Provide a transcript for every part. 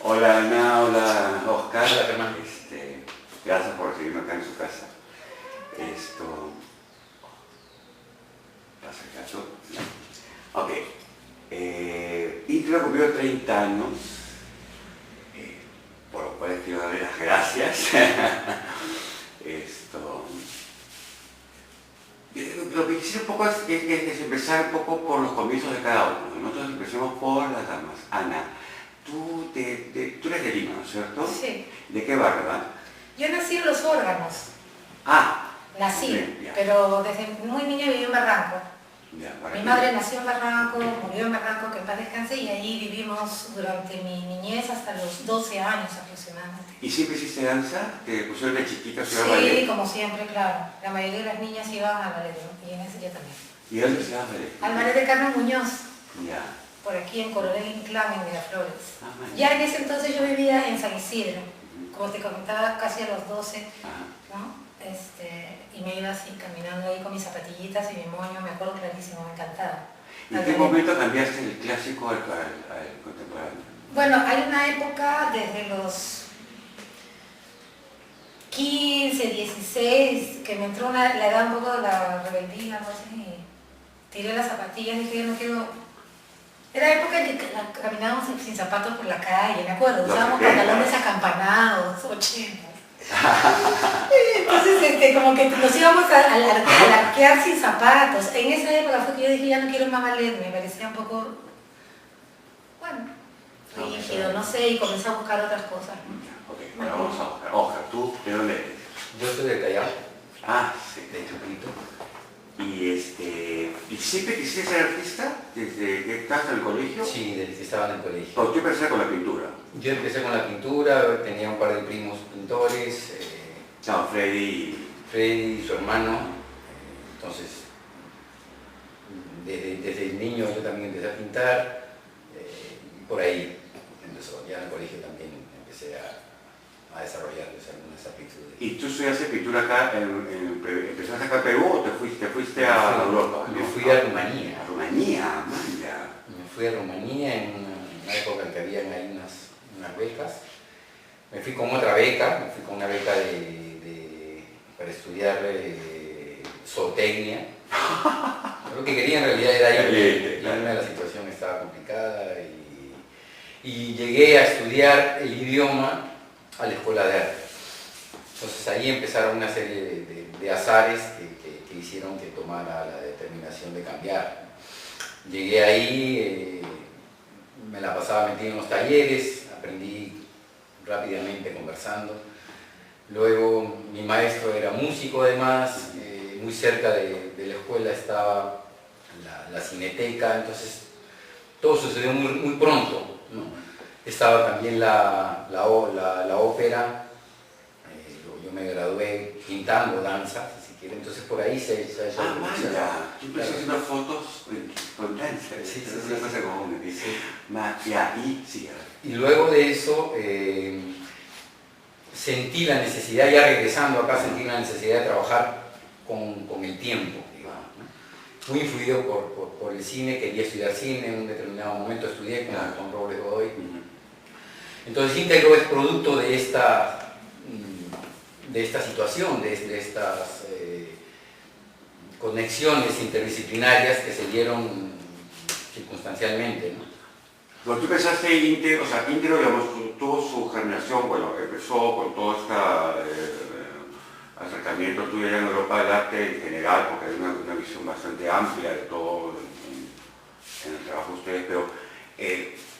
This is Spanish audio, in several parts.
Hola Ana, hola Oscar. Hola, Germán. Gracias por recibirme acá en su casa. Pasa el gato. Ok. Intro cumplió 30 años, por lo cual quiero darle las gracias. Lo que quisiera un poco es empezar un poco por los comienzos de cada uno. Nosotros empecemos por las damas. Ana, tú eres de Lima, ¿no es cierto? Sí. ¿De qué barrio, va? Yo nací en Los Órganos. Ah. Nací, Bien, pero desde muy niña viví en Barranco. Ya, Mi madre nació en Barranco, murió en Barranco, que en paz descanse, y ahí vivimos durante mi niñez hasta los 12 años aproximadamente. ¿Y siempre hiciste danza? ¿Te pusieron de chiquita a estudiar Sí, ballet? como siempre, claro. La mayoría de las niñas iban al ballet, ¿no? Y en ese yo también. ¿Y dónde estudiabas ballet? Al ballet de Carmen Muñoz, Ya. por aquí en Coronel Inclán, en Miraflores. Ah, man. Ya en ese entonces yo vivía en San Isidro, como te comentaba, casi a los 12, Ajá. ¿no? Y me iba así caminando ahí con mis zapatillitas y mi moño, me acuerdo clarísimo, me encantaba. ¿En qué momento cambiaste del clásico al contemporáneo? Bueno, hay una época desde los 15, 16, que me entró la edad un poco de la rebeldía, algo así, y tiré las zapatillas y dije, yo no quiero... Era época en que caminábamos sin zapatos por la calle, me acuerdo, usábamos pantalones acampanados, 80. Entonces, como que nos íbamos a arquear sin zapatos. En esa época fue que yo dije, ya no quiero más ballet, me parecía un poco, bueno, rígido, no sé, y comencé a buscar otras cosas. Ok, bueno, vamos a buscar. Oscar, ¿tú de dónde eres? Yo soy de Callao, Ah, sí. de Chupito. ¿Y siempre quisiste ser artista? ¿Desde que estabas en el colegio? Sí, desde que estaba en el colegio. ¿O tú empezaste con la pintura? Yo empecé con la pintura, tenía un par de primos pintores, No, Freddy. Freddy, su hermano. Entonces, desde el niño yo también empecé a pintar. Y por ahí empezó, ya en el colegio también empecé a desarrollar algunas aptitudes. ¿Y tú estudiaste pintura acá, empezaste acá en Perú o te fuiste a Europa? Me fui a Rumanía. A Rumanía, man, ya. Me fui a Rumanía en una época en que habían ahí unas becas. Me fui con otra beca, me fui con una beca para estudiar zootecnia. Lo que quería en realidad era irme, la situación estaba complicada y llegué a estudiar el idioma a la escuela de arte. Entonces ahí empezaron una serie de azares que hicieron que tomara la determinación de cambiar. Llegué ahí, me la pasaba metido en los talleres, aprendí rápidamente conversando. Luego mi maestro era músico además, muy cerca de la escuela estaba la cineteca, entonces todo sucedió muy pronto, ¿no? Estaba también la ópera. Yo me gradué pintando danza, si quiere, entonces por ahí se Ah, vaya, tú empezaste haciendo fotos con danza, sí, es una cosa común. Sí. Y luego de eso sentí la necesidad, ya regresando acá, sentí la necesidad de trabajar con el tiempo, digamos, ¿no? Muy influido por el cine, quería estudiar cine, en un determinado momento estudié con Robles Godoy. Entonces Íntegro es producto de esta situación, de estas conexiones interdisciplinarias que se dieron circunstancialmente, ¿no? Cuando tú pensaste Íntegro, o sea, Íntegro, digamos, tuvo su generación, bueno, empezó con todo este acercamiento tuyo allá en Europa del arte en general, porque hay una visión bastante amplia de todo en el trabajo de ustedes, pero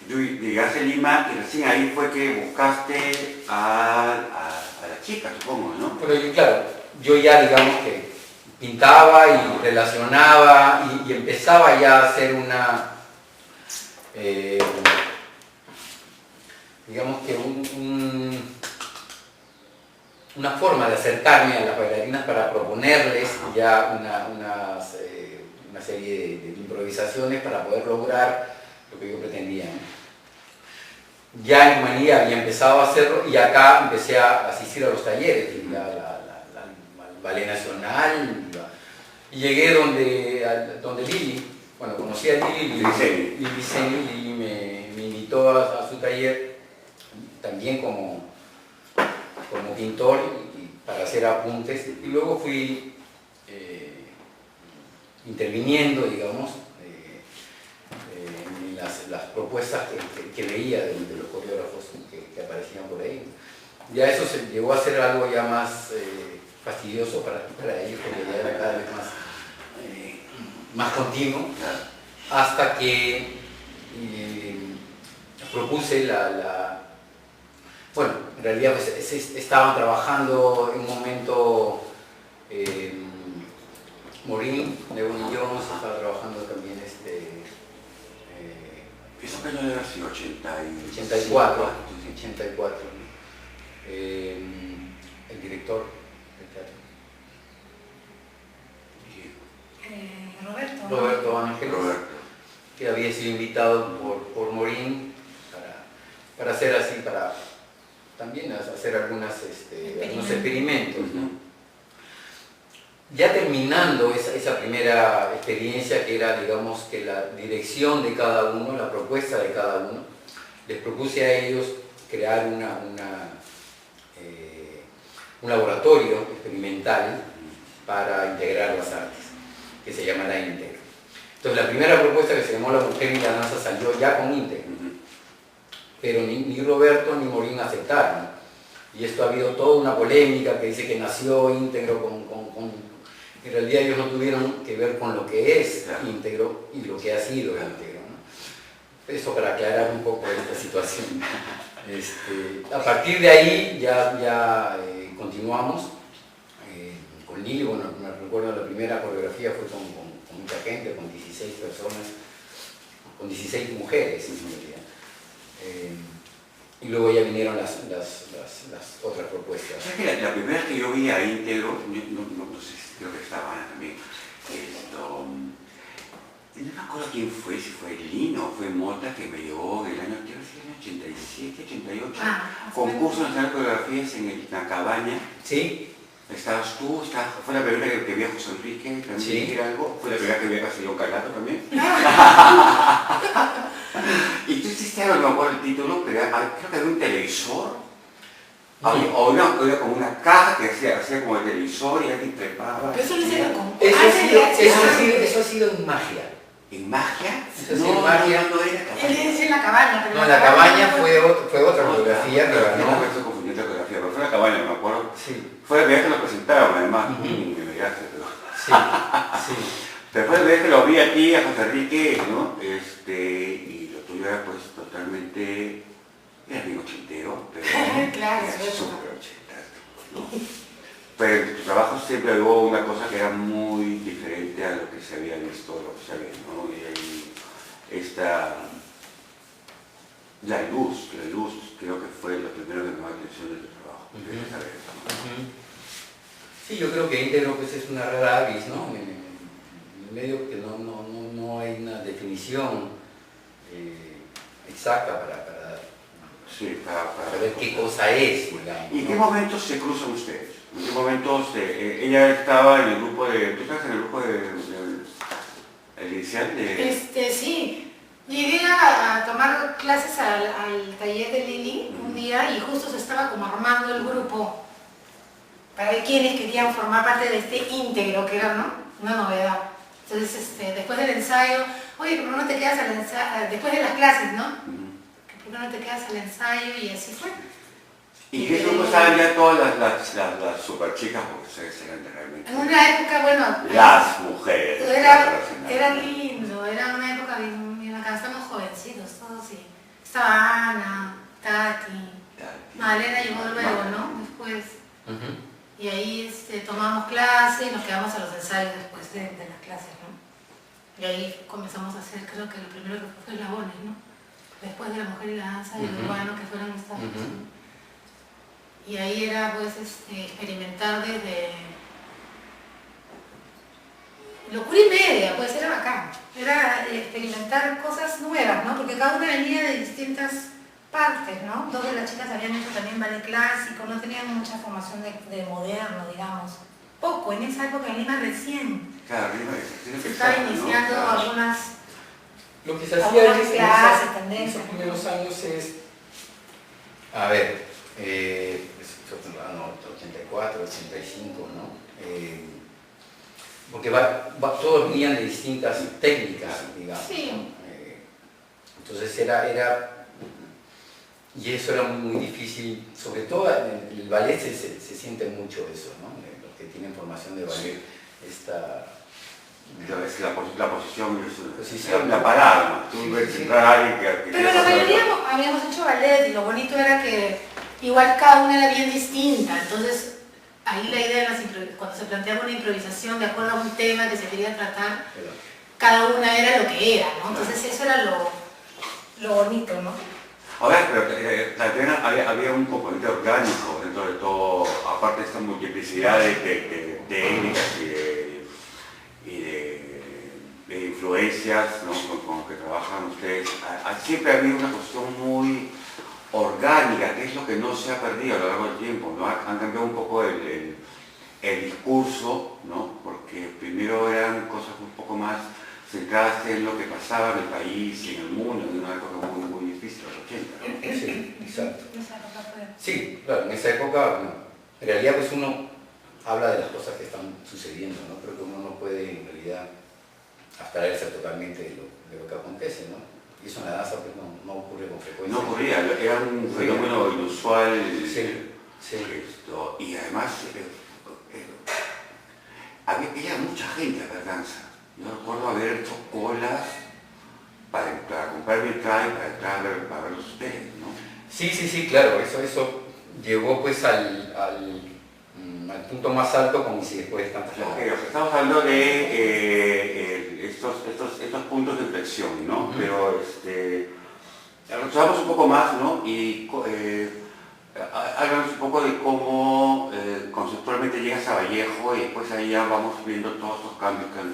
tú llegaste a Lima y recién ahí fue que buscaste a la chica, supongo, ¿no? Pero yo ya digamos que pintaba y relacionaba y empezaba ya a hacer digamos que una forma de acercarme a las bailarinas para proponerles ya una serie de improvisaciones para poder lograr lo que yo pretendía, ¿no? Ya en Rumanía había empezado a hacerlo y acá empecé a asistir a los talleres, al Ballet Nacional, y llegué donde Lili, bueno, conocí a Lili Viceni, Lili me invitó a su taller también como pintor y para hacer apuntes. Y luego fui interviniendo, digamos, en las propuestas que veía de los coreógrafos que aparecían por ahí. Ya eso se llegó a ser algo ya más fastidioso para ellos, porque ya era cada vez más continuo, hasta que propuse bueno, en realidad pues, estaban trabajando en un momento Morín, León y Jones, estaba trabajando también ¿Eso que no era así? 84. El director del teatro. Roberto Ángeles, que había sido invitado por Morín para hacer así, para también hacer algunos experimentos, ¿no? Ya terminando esa primera experiencia, que era, digamos, que la dirección de cada uno, la propuesta de cada uno, les propuse a ellos crear un laboratorio experimental para integrar las artes, que se llamará Íntegro. Entonces la primera propuesta, que se llamó La Mujer y la Danza, salió ya con Íntegro, pero ni Roberto ni Morín aceptaron. Y esto ha habido toda una polémica que dice que nació Íntegro en realidad ellos no tuvieron que ver con lo que es Íntegro y lo que ha sido Íntegro, ¿no? Eso para aclarar un poco esta situación. A partir de ahí ya continuamos con Lili. Bueno, me recuerdo la primera coreografía fue con mucha gente, con 16 personas, con 16 mujeres en realidad. Y luego ya vinieron las otras propuestas. ¿Sabes que la primera vez que yo vi a Íntegro, no sé, creo que estaba Ana también, no me acuerdo quién fue, si fue Lino o fue Mota, que me llevó en el año 87, 88, concurso nacional de coreografías en la cabaña. Sí. Estabas tú, fue la primera que vi a José Enrique, también sí. Algo, fue la primera que vi a Castellón Calato también. Y tú hiciste algo, no me acuerdo el título, pero creo que había un televisor, o era como una caja que hacía como el televisor y alguien trepaba. Pero eso lo hicieron con... Eso ha sido en magia. ¿En magia? Eso en magia. No era cabaña. Él es en la cabaña. Pero no, la cabaña fue otra coreografía que ganó. No me estoy confundiendo la coreografía, pero fue la cabaña, me acuerdo. Sí. Fue la primera vez que lo presentaron, además. Me miraste, pero... Sí. Pero fue la primera vez que lo vi a ti, a José Enrique, ¿no? Y lo tuyo era pues totalmente... Era bien ochentero, pero... Claro, era súper ochentero, ¿no? Pero en tu trabajo siempre hubo una cosa que era muy diferente a lo que se había visto, lo que se había, ¿no? Y ahí la luz creo que fue lo primero que me llamó la atención de tu trabajo. Sí, yo creo que Íntegro pues, es una rara avis, ¿no? En el medio que no hay una definición exacta para ver qué cosa es, digamos. ¿Y en qué momentos se cruzan ustedes? ¿En qué momentos ella estaba en el grupo de... ¿Tú estabas en el grupo el inicial de...? Sí. Llegué a tomar clases al taller de Lili un día y justo se estaba como armando el grupo para ver quiénes querían formar parte de este Íntegro, que era, ¿no?, una novedad. Entonces, después del ensayo, oye, ¿por qué no te quedas al ensayo? Después de las clases, ¿no? ¿Por qué no te quedas al ensayo? Y así fue. ¿Y qué grupo estaban ya todas las super chicas? Porque ustedes eran realmente... En una época, bueno... Las mujeres. Era lindo, era una época bien acá, estamos jovencitos todos, sí. Estaba Ana, Tati, Madalena llegó luego, ¿no? Después. Y ahí tomamos clase y nos quedamos a los ensayos después de las clases, ¿no? Y ahí comenzamos a hacer, creo que lo primero que fue Eslabones, ¿no? Después de La Mujer y la Danza y el Urbano, que fueron estas ¿no? Y ahí era pues experimentar desde locura y media, pues era bacán. Era experimentar cosas nuevas, ¿no? Porque cada una venía de distintas partes, ¿no? Dos de las chicas habían hecho también ballet clásico, no tenían mucha formación de moderno, digamos. Poco, en esa época en Lima recién. Claro, Lima recién se estaba iniciando, ¿no? Algunas... Lo que se hacía en esos primeros años es A ver, 84, 85, ¿no? Porque todos venían de distintas técnicas, digamos. Sí. ¿No? Entonces y eso era muy difícil, sobre todo en el ballet se siente mucho eso, ¿no? Los que tienen formación de ballet, Es la posición, posición, la parada, tú ves entrar a alguien que... Pero la mayoría habíamos hecho ballet y lo bonito era que igual cada una era bien distinta, entonces ahí la idea de cuando se planteaba una improvisación de acuerdo a un tema que se quería tratar, cada una era lo que era, ¿no? Entonces eso era lo bonito, ¿no? Ahora, pero también había un componente orgánico dentro de todo, aparte de esta multiplicidad de técnicas y de influencias, ¿no? con que trabajan ustedes. Siempre ha habido una cuestión muy orgánica, que es lo que no se ha perdido a lo largo del tiempo, ¿no? Han cambiado un poco el discurso, ¿no? Porque primero eran cosas un poco más centradas en lo que pasaba en el país y en el mundo, en una época muy, muy difícil, los 80, ¿no? Sí, exacto. Esa época fue... Sí, claro, en esa época, no. En realidad pues uno habla de las cosas que están sucediendo, ¿no? Pero que uno no puede en realidad abstraerse totalmente de lo que acontece, ¿no? Y eso en la danza pues no ocurre con frecuencia. No ocurría, era un fenómeno inusual. Sí, sí. Y además, había mucha gente a ver danza. Yo recuerdo haber hecho colas para comprar mi entrada y para entrar para verlos ustedes, ¿no? Sí, claro, eso llegó pues al punto más alto como si después de tantas horas. Estamos hablando de estos puntos de inflexión, ¿no? Pero retrocedamos un poco más, ¿no? Y háblanos un poco de cómo conceptualmente llegas a Vallejo y después ahí ya vamos viendo todos estos cambios que han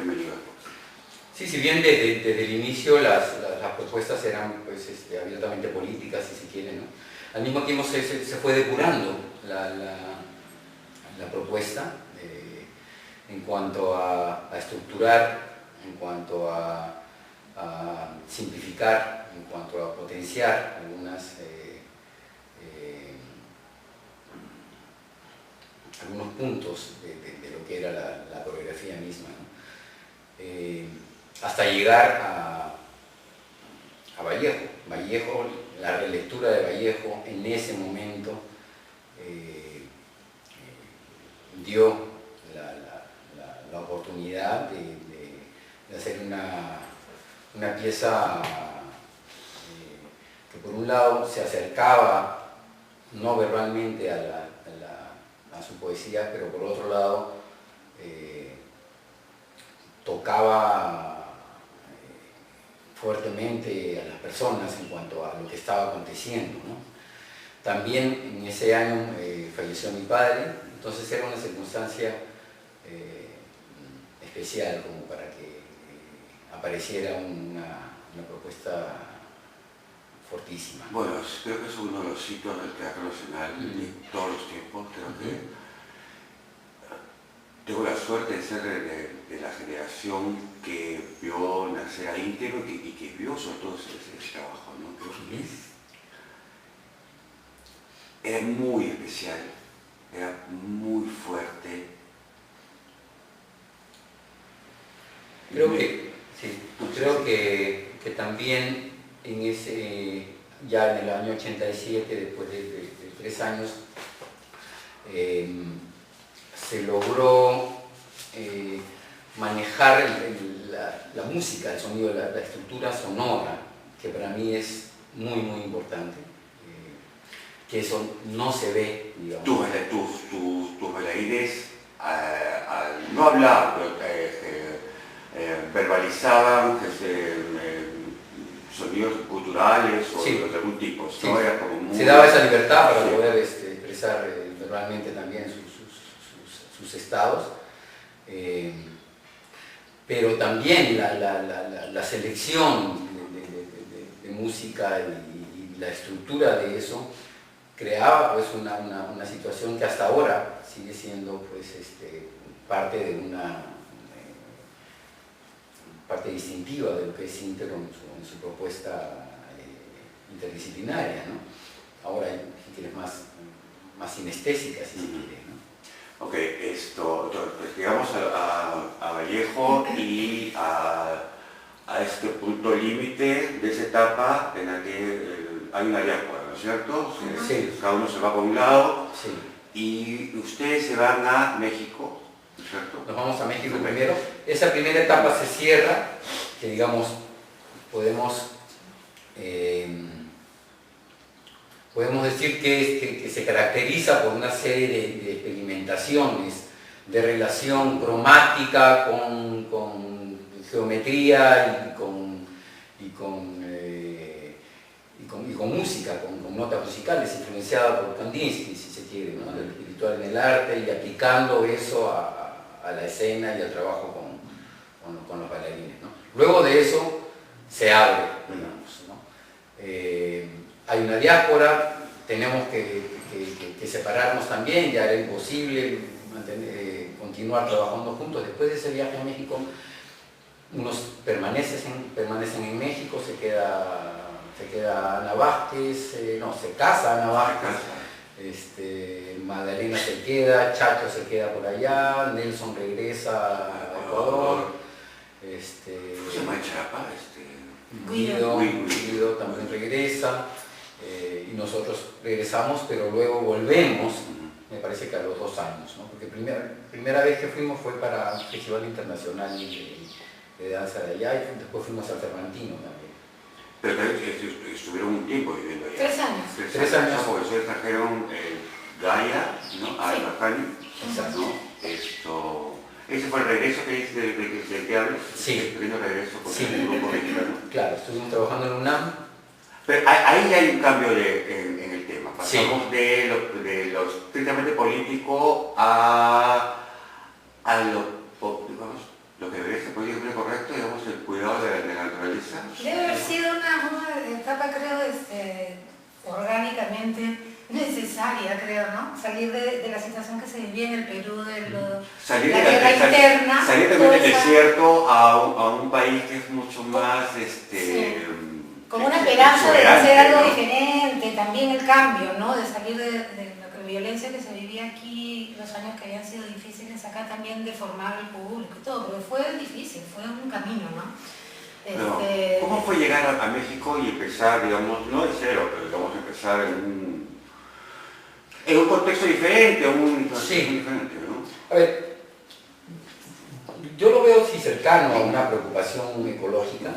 venido después. Sí, si bien desde el inicio las propuestas eran pues, abiertamente políticas, si se quiere, ¿no? Al mismo tiempo se fue depurando la propuesta en cuanto a estructurar, en cuanto a simplificar, en cuanto a potenciar algunos puntos de lo que era la coreografía misma, ¿no? Hasta llegar a Vallejo. Vallejo, la relectura de Vallejo en ese momento dio la oportunidad de hacer una pieza que por un lado se acercaba no verbalmente a su poesía, pero por otro lado tocaba fuertemente a las personas en cuanto a lo que estaba aconteciendo, ¿no? También en ese año falleció mi padre, entonces era una circunstancia especial como para que apareciera una propuesta fortísima. Bueno, creo que es uno de los hitos del Teatro Nacional de todos los tiempos. Creo que tengo la suerte de ser de la generación que vio nacer a Íntero y que vio sobre todo ese trabajo, ¿no? Creo que era muy especial, era muy fuerte. Creo que también ya en el año 87, después de 3 años, se logró manejar la música, el sonido, la estructura sonora, que para mí es muy, muy importante, que eso no se ve, digamos. Tus bailarines, al no hablar, verbalizaban sonidos culturales o de algún tipo. Sí. ¿No? Era como muy... Se daba esa libertad para poder expresar verbalmente también sus estados, pero también la selección de música y la estructura de eso creaba pues una situación que hasta ahora sigue siendo pues parte de una parte distintiva de lo que es Íntero en su propuesta interdisciplinaria, ¿no? ahora si quieres más sinestésica, si se quiere, ¿no? Ok, pues llegamos a Vallejo y a este punto límite de esa etapa en la que hay una diáspora, ¿no es cierto? Sí. Cada uno se va por un lado Sí. y ustedes se van a México, ¿no es cierto? Nos vamos a México primero. Esa primera etapa se cierra, que digamos, podemos decir que se caracteriza por una serie de experimentaciones de relación cromática con geometría y con música, con notas musicales, influenciada por Kandinsky, si se quiere, ¿no? El espiritual en el arte, y aplicando eso a la escena y al trabajo con los bailarines, ¿no? Luego de eso se abre, digamos, ¿no? Hay una diáspora, tenemos que separarnos también, ya era imposible continuar trabajando juntos. Después de ese viaje a México, unos permanecen en México, se queda Ana Vázquez, se casa Ana Vázquez, Magdalena se queda, Chacho se queda por allá, Nelson regresa a Ecuador, ¿Cómo se llama Chapa? Guido también regresa, y nosotros regresamos, pero luego volvemos, me parece que a los 2 años, ¿no? Porque primera vez que fuimos fue para un festival internacional de danza de allá, y después fuimos al Cervantino también. Pero estuvieron un tiempo viviendo allá. 3 años. 3 años. Porque ustedes trajeron Gaia, ¿no? A Bajani, Exacto. ¿no? ¿Ese fue el regreso que dice del que hablas? Sí. El pequeño regreso con Sí. el grupo mexicano. Claro, estuvimos trabajando en UNAM. Pero ahí ya hay un cambio en el tema. Pasamos Sí. de lo estrictamente político a lo que debería ser políticamente correcto, digamos, el cuidado de la naturaleza. Debe haber sido una etapa, creo, orgánicamente necesaria, creo, ¿no? Salir de la situación que se vivía en el Perú, de salir la guerra interna. Salir también del desierto a un país que es mucho más... como una esperanza de hacer algo, ¿no? diferente, también el cambio, ¿no? De salir de la violencia que se vivía aquí, los años que habían sido difíciles acá, también de formar el público y todo, porque fue difícil, fue un camino, ¿no? ¿Cómo fue llegar a México y empezar, digamos, no de cero, pero digamos empezar en un contexto diferente, diferente, ¿no? A ver, yo lo veo sí cercano a una preocupación ecológica,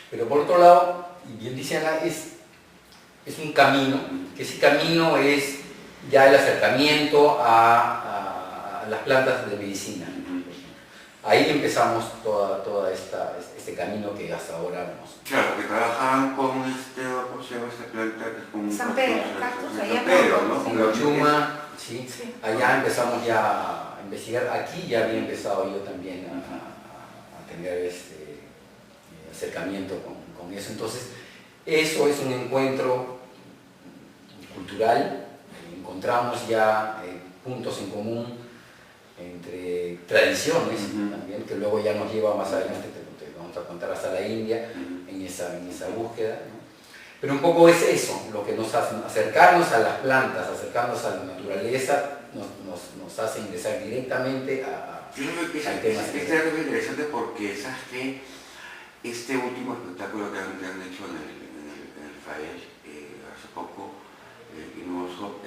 pero por otro lado, y bien dice Ana, es un camino, que ese camino es ya el acercamiento a las plantas de medicina. Ahí empezamos todo este camino que hasta ahora nos... Claro, que trabajan con ¿cómo se llama esta planta? Con San Pedro, cactus, allá San Pedro, ¿no? Con la chuma, sí. Allá empezamos ya a investigar. Aquí ya había empezado yo también a tener acercamiento con eso. Entonces, eso es un encuentro cultural. Encontramos ya puntos en común entre tradiciones también, que luego ya nos lleva más adelante, te vamos a contar, hasta la India, en esa búsqueda, ¿no? Pero un poco es eso, lo que nos hace acercarnos a las plantas, acercarnos a la naturaleza, nos hace ingresar directamente Yo creo que al tema. es algo interesante porque, ¿sabes qué? Este último espectáculo que han hecho en el FAEL hace poco, Inuoso,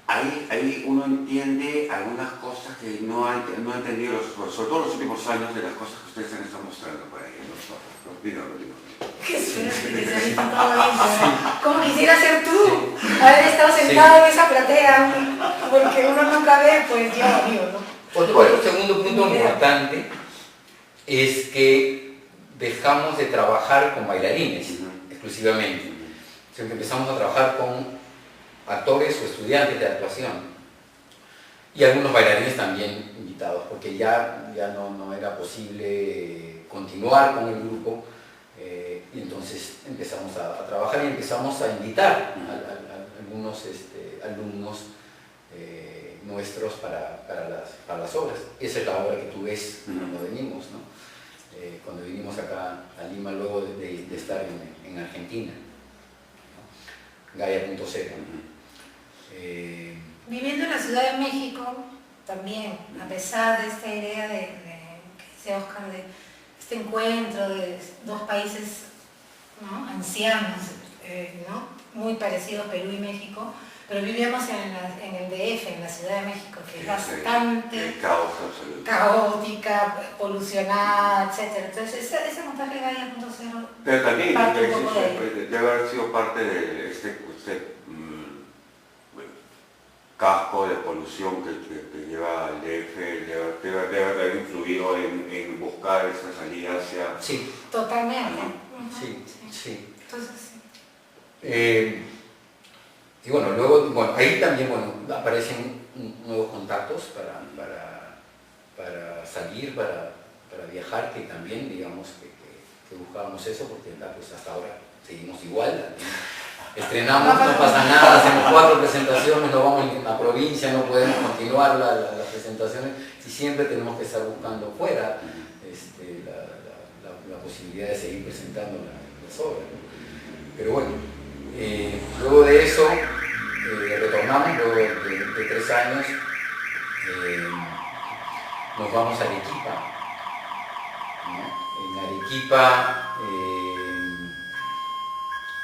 ahí uno entiende algunas cosas que no ha entendido, sobre todo los últimos años, de las cosas que ustedes han estado mostrando por ahí. Qué suerte que se ha visto todo eso. Como quisiera ser tú, haber estado sentado en esa platea, porque uno nunca ve, pues yo, amigo, ¿no? Otro segundo punto importante es que dejamos de trabajar con bailarines exclusivamente, sino que empezamos a trabajar con actores o estudiantes de actuación y algunos bailarines también invitados, porque ya no era posible continuar con el grupo, y entonces empezamos a trabajar y empezamos a invitar a algunos alumnos nuestros para las obras. Esa es la obra que tú ves cuando venimos, ¿no? cuando vinimos acá a Lima luego de estar en Argentina, ¿no? Gaia.0. Viviendo en la Ciudad de México, también, a pesar de esta idea que decía Oscar, de este encuentro de dos países, ¿no?, ancianos, ¿no?, muy parecidos, Perú y México, pero vivíamos en el DF, en la Ciudad de México, que es bastante caótica, polucionada, etc. Entonces, ese montaje de Gaia.0... Pero también debe haber sido parte de este casco de polución que lleva el DF, debe haber influido en buscar esa salida hacia... Sí. Totalmente. ¿No? Sí, sí. Entonces, sí. Y bueno, luego, ahí también aparecen nuevos contactos para salir, para viajar, que también, digamos, que buscábamos eso, porque pues, hasta ahora seguimos igual. Estrenamos, no pasa nada, hacemos 4 presentaciones, nos vamos a la provincia, no podemos continuar las presentaciones y siempre tenemos que estar buscando fuera la posibilidad de seguir presentando las obras. Pero bueno, luego de eso retornamos, luego de 3 años, nos vamos a Arequipa, ¿no? En Arequipa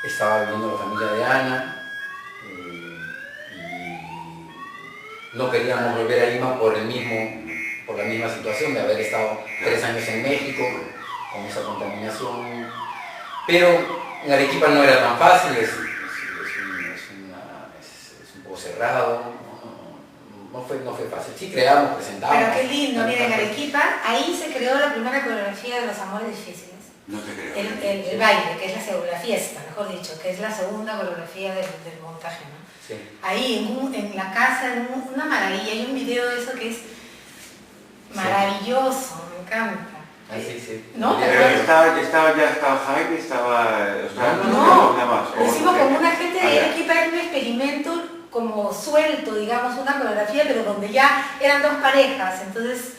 estaba viviendo la familia de Ana y no queríamos volver a Lima por la misma situación de haber estado 3 años en México con esa contaminación, pero en Arequipa no era tan fácil, es un poco cerrado, no fue fácil. Sí creamos, presentamos. Pero qué lindo, mira, en Arequipa, ahí se creó la primera coreografía de Los Amores Difíciles. No te creo. El baile, que es la fiesta, mejor dicho, que es la segunda coreografía del montaje, ¿no? Sí. Ahí en la casa, una maravilla, hay un video de eso que es maravilloso, me encanta. Ah, sí, sí. ¿No? Ya estaba Jaime, No, nada más. lo hicimos como una gente de Arequipa, era un experimento como suelto, digamos, una coreografía, pero donde ya eran 2 parejas, entonces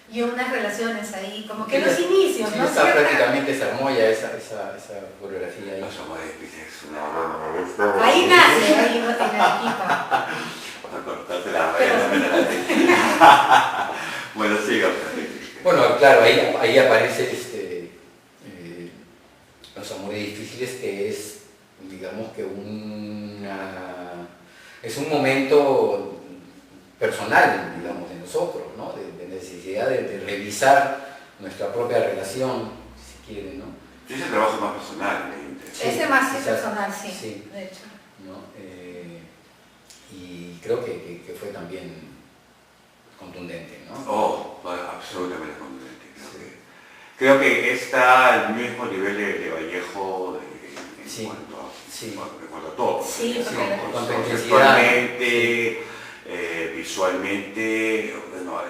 y unas relaciones ahí, como que los inicios, sí, ¿no? Está prácticamente se armó ya esa coreografía ahí. Los Amores Difíciles es una buena. Ahí nace, ahí en Arequipa. Para cortarte la Bueno, siga. Bueno, claro, ahí aparece Los Amores Difíciles, que es, digamos que es un momento personal, digamos, de nosotros, ¿no? De necesidad de revisar nuestra propia relación, si quieren, ¿no? Ese trabajo más personal, Sí, ese más personal, sí, de hecho. ¿No? Y creo que fue también contundente, ¿no? Oh, absolutamente contundente. Creo que está al mismo nivel de Vallejo en cuanto a todo. Sí, conceptualmente, visualmente, bueno,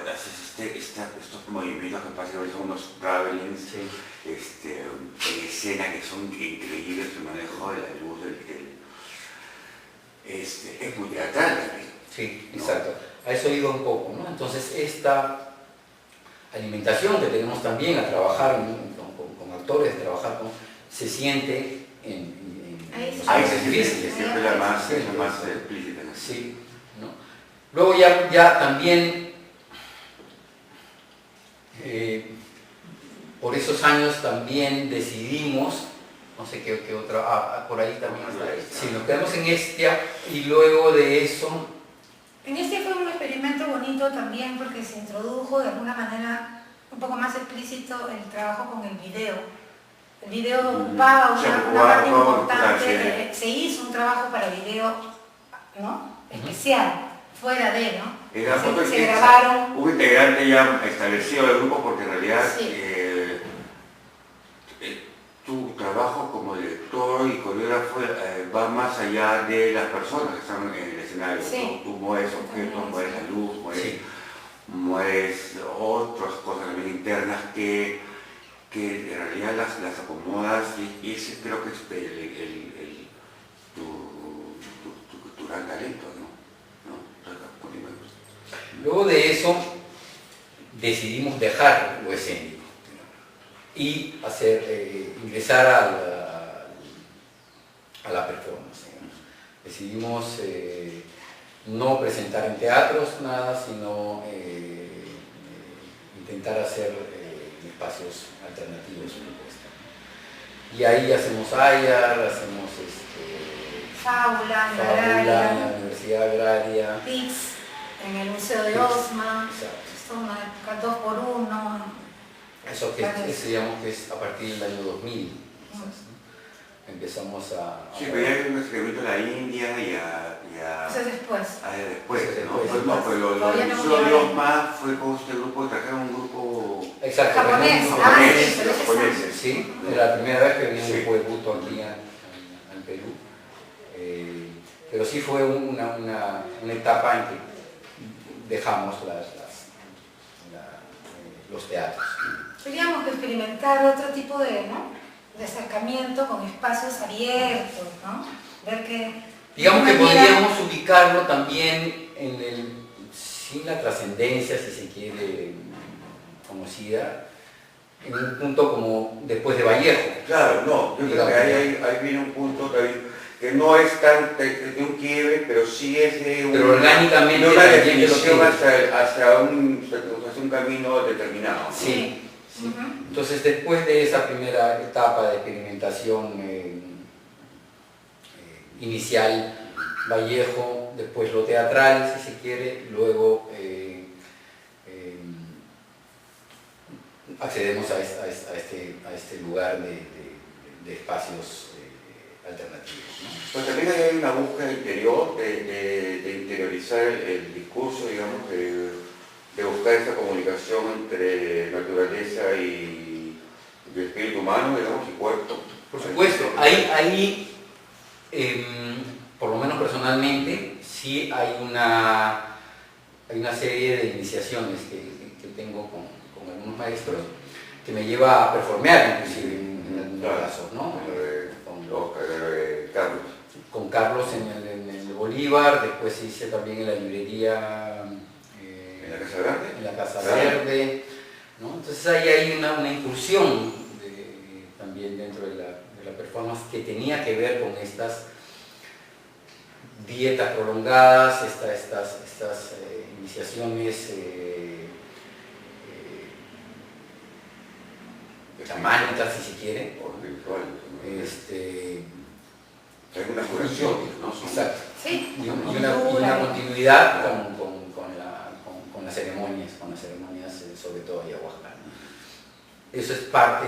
estos movimientos que pasan hoy son unos travelings en escena que son increíbles, el manejo de la luz, es muy teatral también. Sí, ¿no? Exacto. A eso iba un poco, ¿no? Entonces esta alimentación que tenemos también a trabajar con actores, se siente en los Ahí difíciles. siempre la más explícita. Sí, ¿no? Luego ya también, por esos años también decidimos, no sé qué otra, por ahí también está ahí. Sí, nos quedamos en Estia y luego de eso... En este fue un experimento bonito también porque se introdujo de alguna manera un poco más explícito el trabajo con el video. El video ocupaba una parte importante, se hizo un trabajo para video, ¿no? Especial, fuera de, ¿no? Se grabaron. Hubo integrante ya establecido del grupo porque en realidad tu trabajo como director y coreógrafo va más allá de las personas que están en el escenario. Sí. Tú mueves objetos, mueves la luz, mueves otras cosas también internas que en realidad las acomodas y ese creo que es tu gran talento, ¿no? Luego de eso decidimos dejar lo escénico y ingresar a la performance, digamos. Decidimos no presentar en teatros nada, sino intentar hacer espacios alternativos. Y ahí hacemos AYAR, hacemos Fábula en la en la Agraria, Universidad Agraria, PIX en el Museo de PIX, Osma, exacto. esto es una época 2x1. Eso que digamos que es a partir del año 2000. Empezamos a... Sí, pero ya hay un acercamiento a la India y a Eso es después. después, ¿no? Después. No, pues lo Todavía del no Museo de llegaba. Osma fue con este grupo, trajeron un grupo Exacto, Japonés. japonés, sí, pero los ese japoneses. sí, era la primera vez que venía un Sí. grupo de Buto aquí en Perú. Pero sí fue una etapa en que dejamos los teatros. Teníamos que experimentar otro tipo de acercamiento con espacios abiertos, ¿no? Ver que... Digamos que manera- podríamos ubicarlo también sin la trascendencia, si se quiere, conocida, en un punto como después de Vallejo. Claro, no, yo creo que ahí viene un punto que no es tan de un quiebre, pero sí es de Pero orgánicamente de una también definición lo hacia un camino determinado, ¿no? Sí. Ujú. Entonces, después de esa primera etapa de experimentación inicial, Vallejo, después lo teatral, si se quiere, luego accedemos a este lugar de espacios alternativos, ¿no? Pues también hay una búsqueda interior de interiorizar el discurso, digamos, de buscar esa comunicación entre naturaleza y el espíritu humano, digamos, y cuerpo. Por supuesto, ahí por lo menos personalmente, sí hay una serie de iniciaciones que tengo con algunos maestros que me lleva a performear, inclusive en algunos casos, ¿no? Carlos. Con Carlos en el Bolívar, después hice también en la librería ¿En la Casa Verde? en la Casa Claro. Verde, ¿no? Entonces ahí hay una incursión también dentro de la performance que tenía que ver con estas dietas prolongadas, estas iniciaciones chamánicas, si se quiere. O virtuales, ¿no? Hay una curación, ¿no? Exacto. Sí, Y una continuidad con las ceremonias, sobre todo ayahuasca. Eso es parte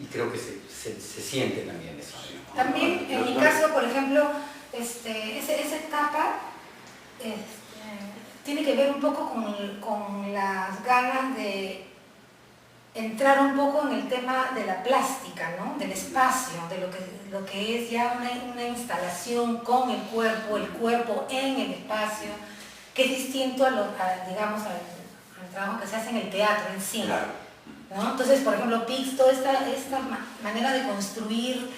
y creo que se siente también eso. ¿no? también en mi caso, por ejemplo, esa etapa tiene que ver un poco con las ganas de entrar un poco en el tema de la plástica, ¿no? Del espacio, de lo que es ya una instalación con el cuerpo en el espacio, que es distinto digamos, al trabajo que se hace en el teatro en sí. Claro. ¿No? Entonces, por ejemplo, PIX, toda esta manera de construir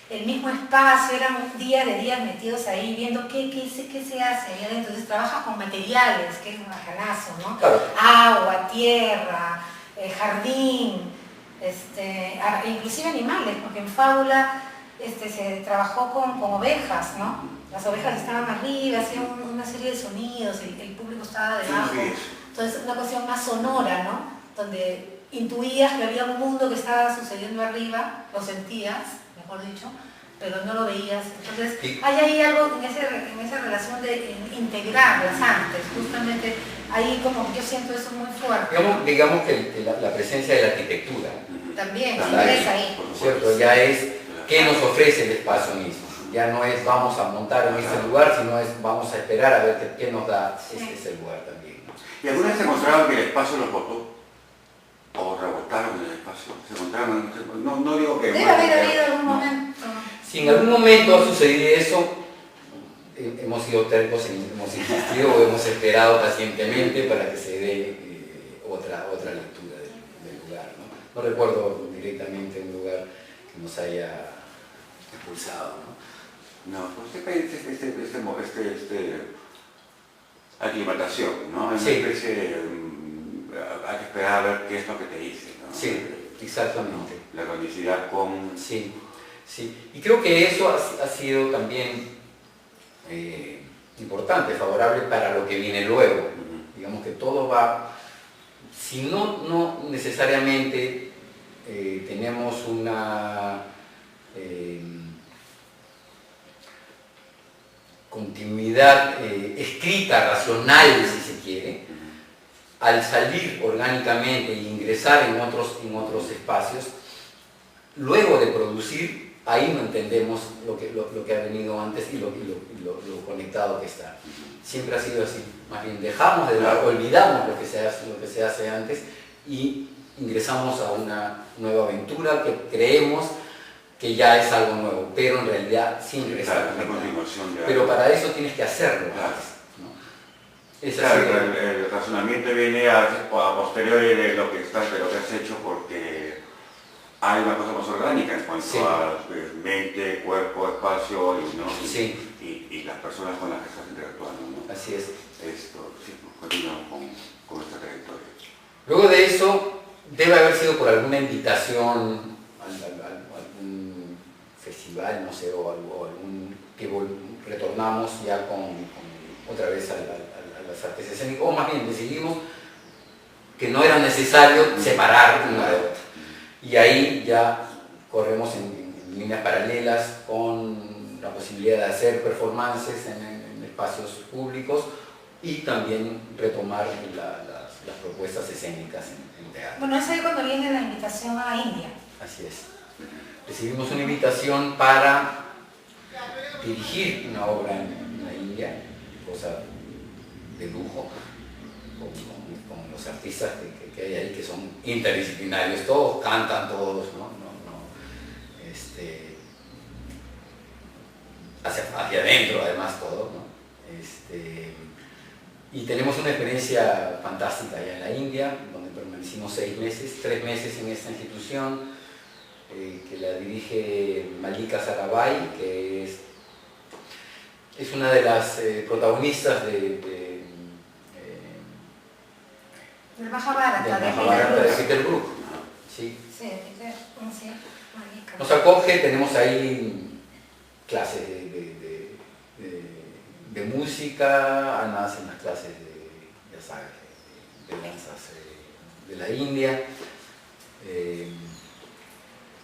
el mismo espacio, eran días de días metidos ahí, viendo qué se hace ahí adentro. Entonces, trabaja con materiales, que es un bajanazo, ¿no? Claro. Agua, tierra, jardín, inclusive animales, porque en Fábula se trabajó con ovejas, ¿no? Las ovejas estaban arriba, hacían una serie de sonidos, el público estaba debajo. Sí, sí. Entonces, una cuestión más sonora, ¿no? Donde intuías que había un mundo que estaba sucediendo arriba, lo sentías, mejor dicho, pero no lo veías. Entonces, Sí. hay ahí algo en esa relación de integrar las artes, justamente ahí como yo siento eso muy fuerte. Digamos que la presencia de la arquitectura, También, Está interesa ahí. ahí. ¿cierto? Ya es qué nos ofrece el espacio mismo. Ya no es vamos a montar en este lugar, sino es vamos a esperar a ver qué nos da ese lugar también, ¿no? ¿Y alguna vez se encontraron que el espacio los botó? ¿O rebotaron en el espacio? ¿Se encontraron? No digo que... Debe haber habido algún momento. Si en algún momento ha sucedido eso, hemos sido tercos, hemos insistido o hemos esperado pacientemente para que se dé otra lectura del lugar, ¿no? No recuerdo directamente un lugar que nos haya expulsado, ¿no? No, pues aclimatación, ¿no? Es Sí. una especie de... hay que esperar a ver qué es lo que te dice, ¿no? Sí. Exactamente. La organicidad con... Sí, sí. Y creo que eso ha sido también importante, favorable para lo que viene luego. Digamos que todo va, si no necesariamente tenemos una continuidad escrita, racional, si se quiere, al salir orgánicamente e ingresar en otros espacios, luego de producir, ahí no entendemos lo que ha venido antes y lo conectado que está. Siempre ha sido así. Más bien dejamos de lado, olvidamos lo que se hace antes y ingresamos a una nueva aventura que creemos que ya es algo nuevo, pero en realidad siempre está conectado. Pero para eso tienes que hacerlo. Claro. ¿No? Claro, el razonamiento viene a posteriori de lo que has hecho, porque hay una cosa más orgánica en cuanto sí. a mente, cuerpo, espacio y, ¿no? Sí. y las personas con las que estás interactuando, ¿no? Así es. Esto, sí, continuamos con esta trayectoria. Luego de eso, debe haber sido por alguna invitación a algún festival, no sé, o algún que retornamos ya otra vez a las artes escénicas, o más bien decidimos que no era necesario separar una de otra. Y ahí ya corremos en líneas paralelas con la posibilidad de hacer performances en espacios públicos y también retomar las propuestas escénicas en teatro. Bueno, es ahí cuando viene la invitación a India. Así es. Recibimos una invitación para dirigir una obra en la India, cosa de lujo, con los artistas que hay ahí, que son interdisciplinarios, todos cantan, todos, hacia adentro además todo, ¿no? Y tenemos una experiencia fantástica allá en la India, donde permanecimos 6 meses, 3 meses en esta institución, que la dirige Malika Sarabhai, que es una de las protagonistas del Mahabharata, de Peter Brook. Sí. Sí, Malika. Nos acoge, tenemos ahí clases de música, Ana hace unas clases de danzas de la India.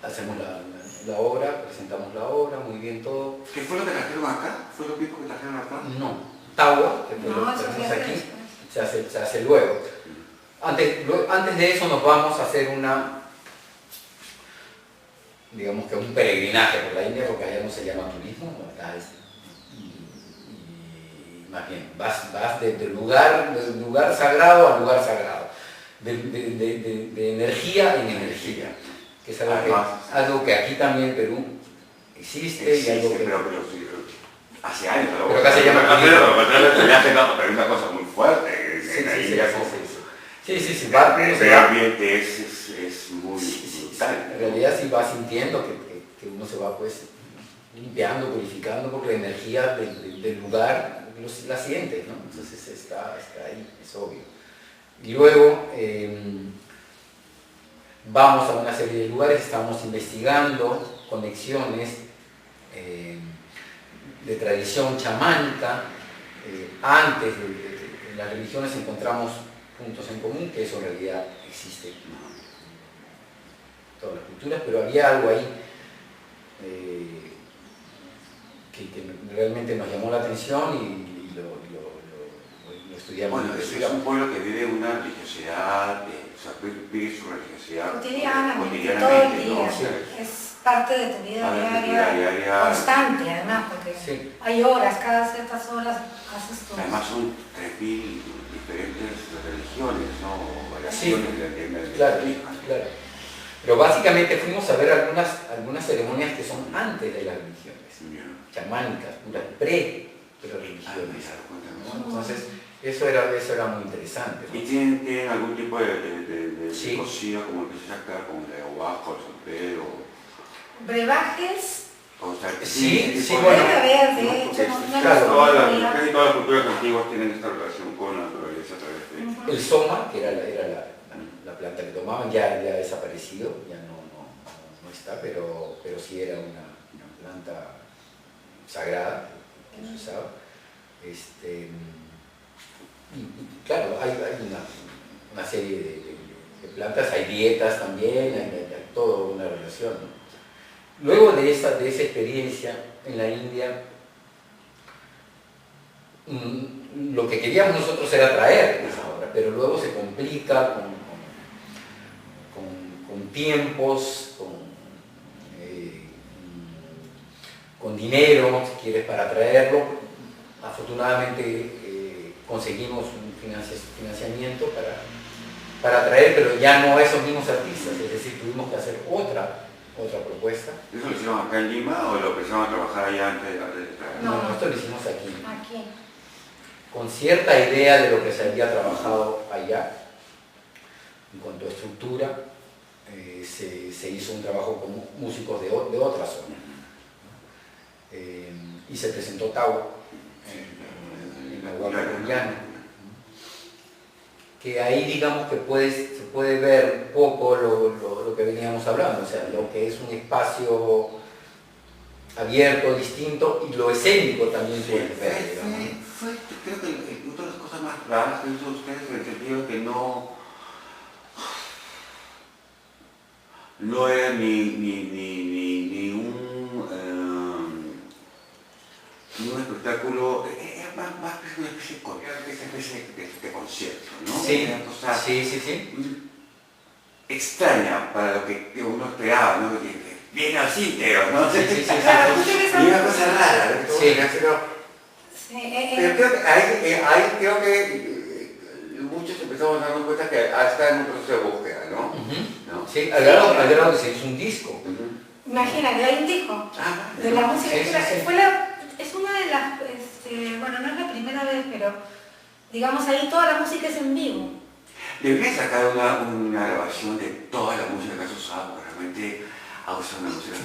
Hacemos la obra, presentamos la obra, muy bien todo. ¿Qué fue lo que trajeron acá? ¿Fue lo mismo que trajeron acá? No, Tawa, que fue lo que tenemos aquí, se hace luego. Antes de eso nos vamos a hacer digamos que un peregrinaje por la India, porque allá no se llama turismo, acá es, y más bien vas de lugar sagrado a lugar sagrado, de energía en energía, que es algo que aquí también en Perú existe y algo que... Pero hace años, pero acá se llama pero es una cosa muy fuerte. Sí, ese ambiente es muy brutal. En realidad sí va sintiendo que uno se va pues limpiando, purificando, porque la energía del lugar la sientes, ¿no? Entonces está ahí, es obvio. Y luego vamos a una serie de lugares, estamos investigando conexiones de tradición chamánica. Antes de las religiones encontramos puntos en común, que eso en realidad existe en todas las culturas, pero había algo ahí que realmente nos llamó la atención y lo estudiamos. Bueno, es un pueblo que vive una religiosidad, vive su religiosidad cotidianamente, todo el día, ¿no? es parte de tu vida diaria, constante además, porque sí. Hay horas, cada ciertas horas haces todo. Además son 3.000 diferentes religiones, ¿no? Variaciones sí, claro. Pero básicamente fuimos a ver algunas ceremonias que son antes de las religiones, chamánicas, puras pre-religiones. ¿No? Entonces, eso era muy interesante, ¿no? ¿Y tienen algún tipo de sí. cocina como el que se saca, como el ayahuasca o el San Pedro? Brebajes. O sea, sí, bueno. Debe haber, de hecho, casi todas las culturas antiguas tienen esta relación con la naturaleza a través de... El soma, que era la planta que tomaban, ya ha desaparecido, ya no está, pero sí era una planta sagrada que se usaba. Y claro, hay una serie de plantas, hay dietas también, hay toda una relación, ¿no? Luego de esa experiencia en la India, lo que queríamos nosotros era traer esa obra, pero luego se complica con tiempos, con dinero, si quieres, para traerlo. Afortunadamente conseguimos un financiamiento para traer, pero ya no a esos mismos artistas, es decir, tuvimos que hacer otra propuesta. ¿Eso lo hicieron acá en Lima o lo empezaron a trabajar allá antes de traer? No, esto lo hicimos aquí. Aquí. Con cierta idea de lo que se había trabajado allá, en cuanto a estructura, se hizo un trabajo con músicos de otra zona. Y se presentó Tau en la Huaca Colombiana, que ahí digamos que se puede ver un poco lo que veníamos hablando, o sea, lo que es un espacio abierto, distinto, y lo escénico también puede ver, digamos. Creo que una de las cosas más raras que hizo ustedes en el sentido de que no era ni un espectáculo, era más una especie de concierto, ¿no? Sí, una cosa sí. extraña para lo que uno esperaba, ¿no? Que viene al sitio, ¿no? Sí. Y una cosa rara, ¿no? Sí. Pero creo que muchos empezamos dando cuenta que está en un proceso de búsqueda, ¿no? ¿No? Sí, al grado que se hizo un disco. Imagínate, hay un disco de la música. Es una de las, bueno, no es la primera vez, pero digamos ahí toda la música es en vivo. Debería sacar una grabación de toda la música que has usado, porque realmente ha usado una música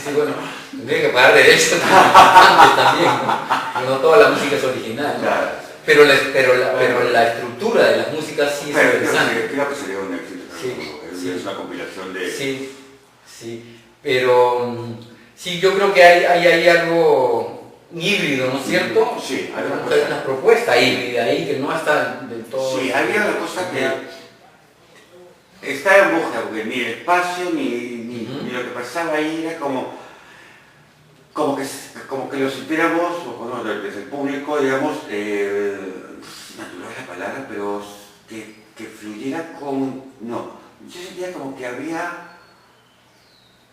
Sí, bueno, tendría que pagar derechos también, ¿no? No toda la música es original, ¿no? Claro. Pero la estructura de las músicas sí es interesante. Creo que sería un éxito. Sí. Es una compilación de... Sí, pero sí, yo creo que hay algo híbrido, ¿no es cierto? Sí, hay una propuesta híbrida ahí que no está del todo... Sí, había una cosa que está en busca, porque ni el espacio ni lo que pasaba ahí era como que lo sintiéramos, o desde el público, digamos, natural la palabra, pero que fluyera no, yo sentía como que había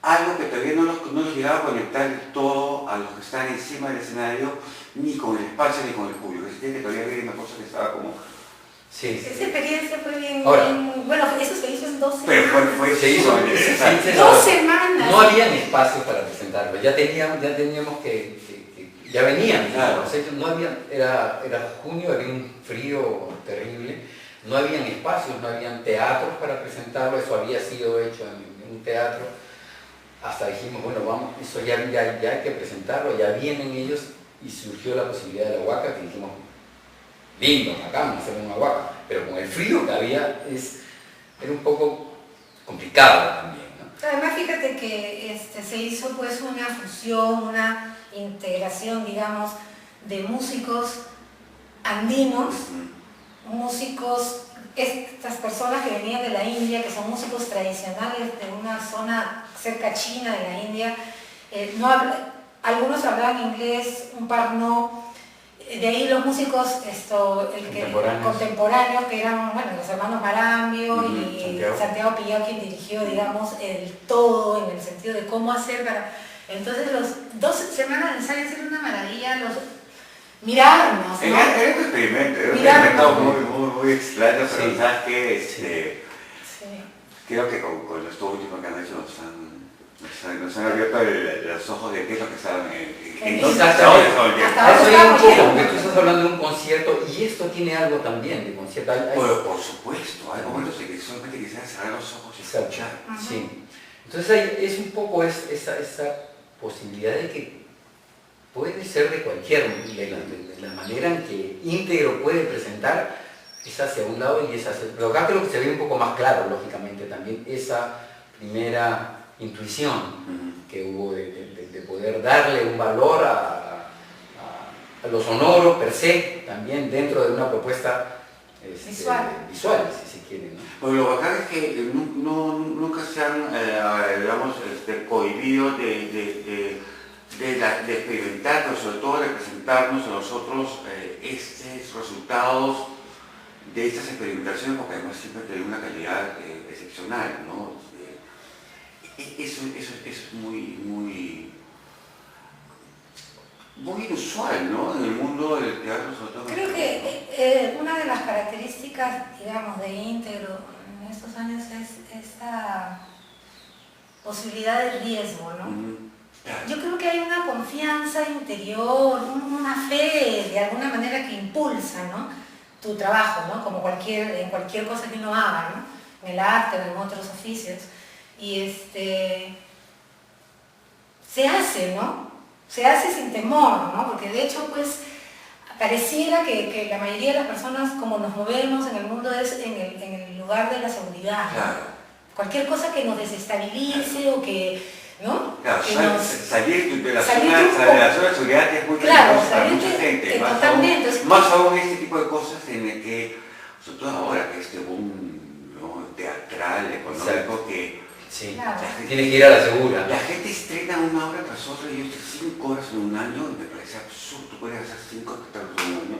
algo que todavía no nos llegaba a conectar del todo a los que están encima del escenario, ni con el espacio ni con el público. Sentía que todavía había una cosa que estaba como... Sí. Esa experiencia fue bien... Ahora, bueno, eso se hizo en 2 semanas. Pero se hizo 2 semanas. No habían espacio para presentarlo, ya teníamos que ya venían, claro. No había, era junio, había un frío terrible, no habían espacios, no habían teatros para presentarlo, eso había sido hecho en un teatro. Hasta dijimos, bueno, vamos, eso ya hay que presentarlo, ya vienen ellos, y surgió la posibilidad de la Huaca, que dijimos, lindo, acá vamos a hacer una Huaca, pero con el frío que había era un poco complicado también, ¿no? Además, fíjate que se hizo pues una fusión, una integración, digamos, de músicos andinos, músicos, estas personas que venían de la India, que son músicos tradicionales de una zona cerca China de la India, algunos hablaban inglés, un par no. De ahí los músicos contemporáneos, que eran, bueno, los hermanos Marambio y Santiago Pillao, quien dirigió, digamos, el todo en el sentido de cómo hacer para... Entonces, los 2 semanas de ensayo era una maravilla, mirarnos, ¿no? Era un experimento, muy extraño, pero sabes que creo que con los últimos que han hecho nos han abierto los ojos de qué es lo que estaban hasta ahora porque tú estás hablando de un concierto y esto tiene algo también de concierto. Por supuesto, hay momentos en que solamente quisiera cerrar los ojos y escuchar. Sí. Entonces es un poco esa posibilidad de que puede ser de cualquier, de la manera en que íntegro puede presentar, es hacia un lado y es hacia otro. Pero acá creo que se ve un poco más claro, lógicamente, también esa primera intuición que hubo de poder darle un valor a lo sonoro per se, también dentro de una propuesta visual, si se quiere, ¿no? Bueno, lo bacán es que nunca se han, digamos, cohibido de experimentar, pero sobre todo de presentarnos a nosotros estos resultados de estas experimentaciones, porque además siempre tienen una calidad excepcional, ¿no? Eso es muy inusual, ¿no? En el mundo del teatro, sobre todo. Creo que una de las características, digamos, de Íntegro en estos años es esa posibilidad de riesgo, ¿no? Yo creo que hay una confianza interior, una fe de alguna manera que impulsa, ¿no?, tu trabajo, ¿no?, como en cualquier cosa que uno haga, ¿no?, en el arte o en otros oficios. Y se hace, ¿no? Se hace sin temor, ¿no? Porque de hecho, pues, pareciera que la mayoría de las personas, como nos movemos en el mundo, es en el lugar de la seguridad. Claro. Cualquier cosa que nos desestabilice o que, ¿no? Claro, salir de la zona de seguridad es muy peligroso para mucha gente. Totalmente. Más aún este tipo de cosas en el que, sobre todo ahora, que este boom, ¿no?, teatral, económico, que sí, claro, tiene que ir a la segura. La gente estrena una obra tras otra y yo estoy 5 horas en un año y me parece absurdo. ¿Tú puedes hacer 5 espectáculos en un año?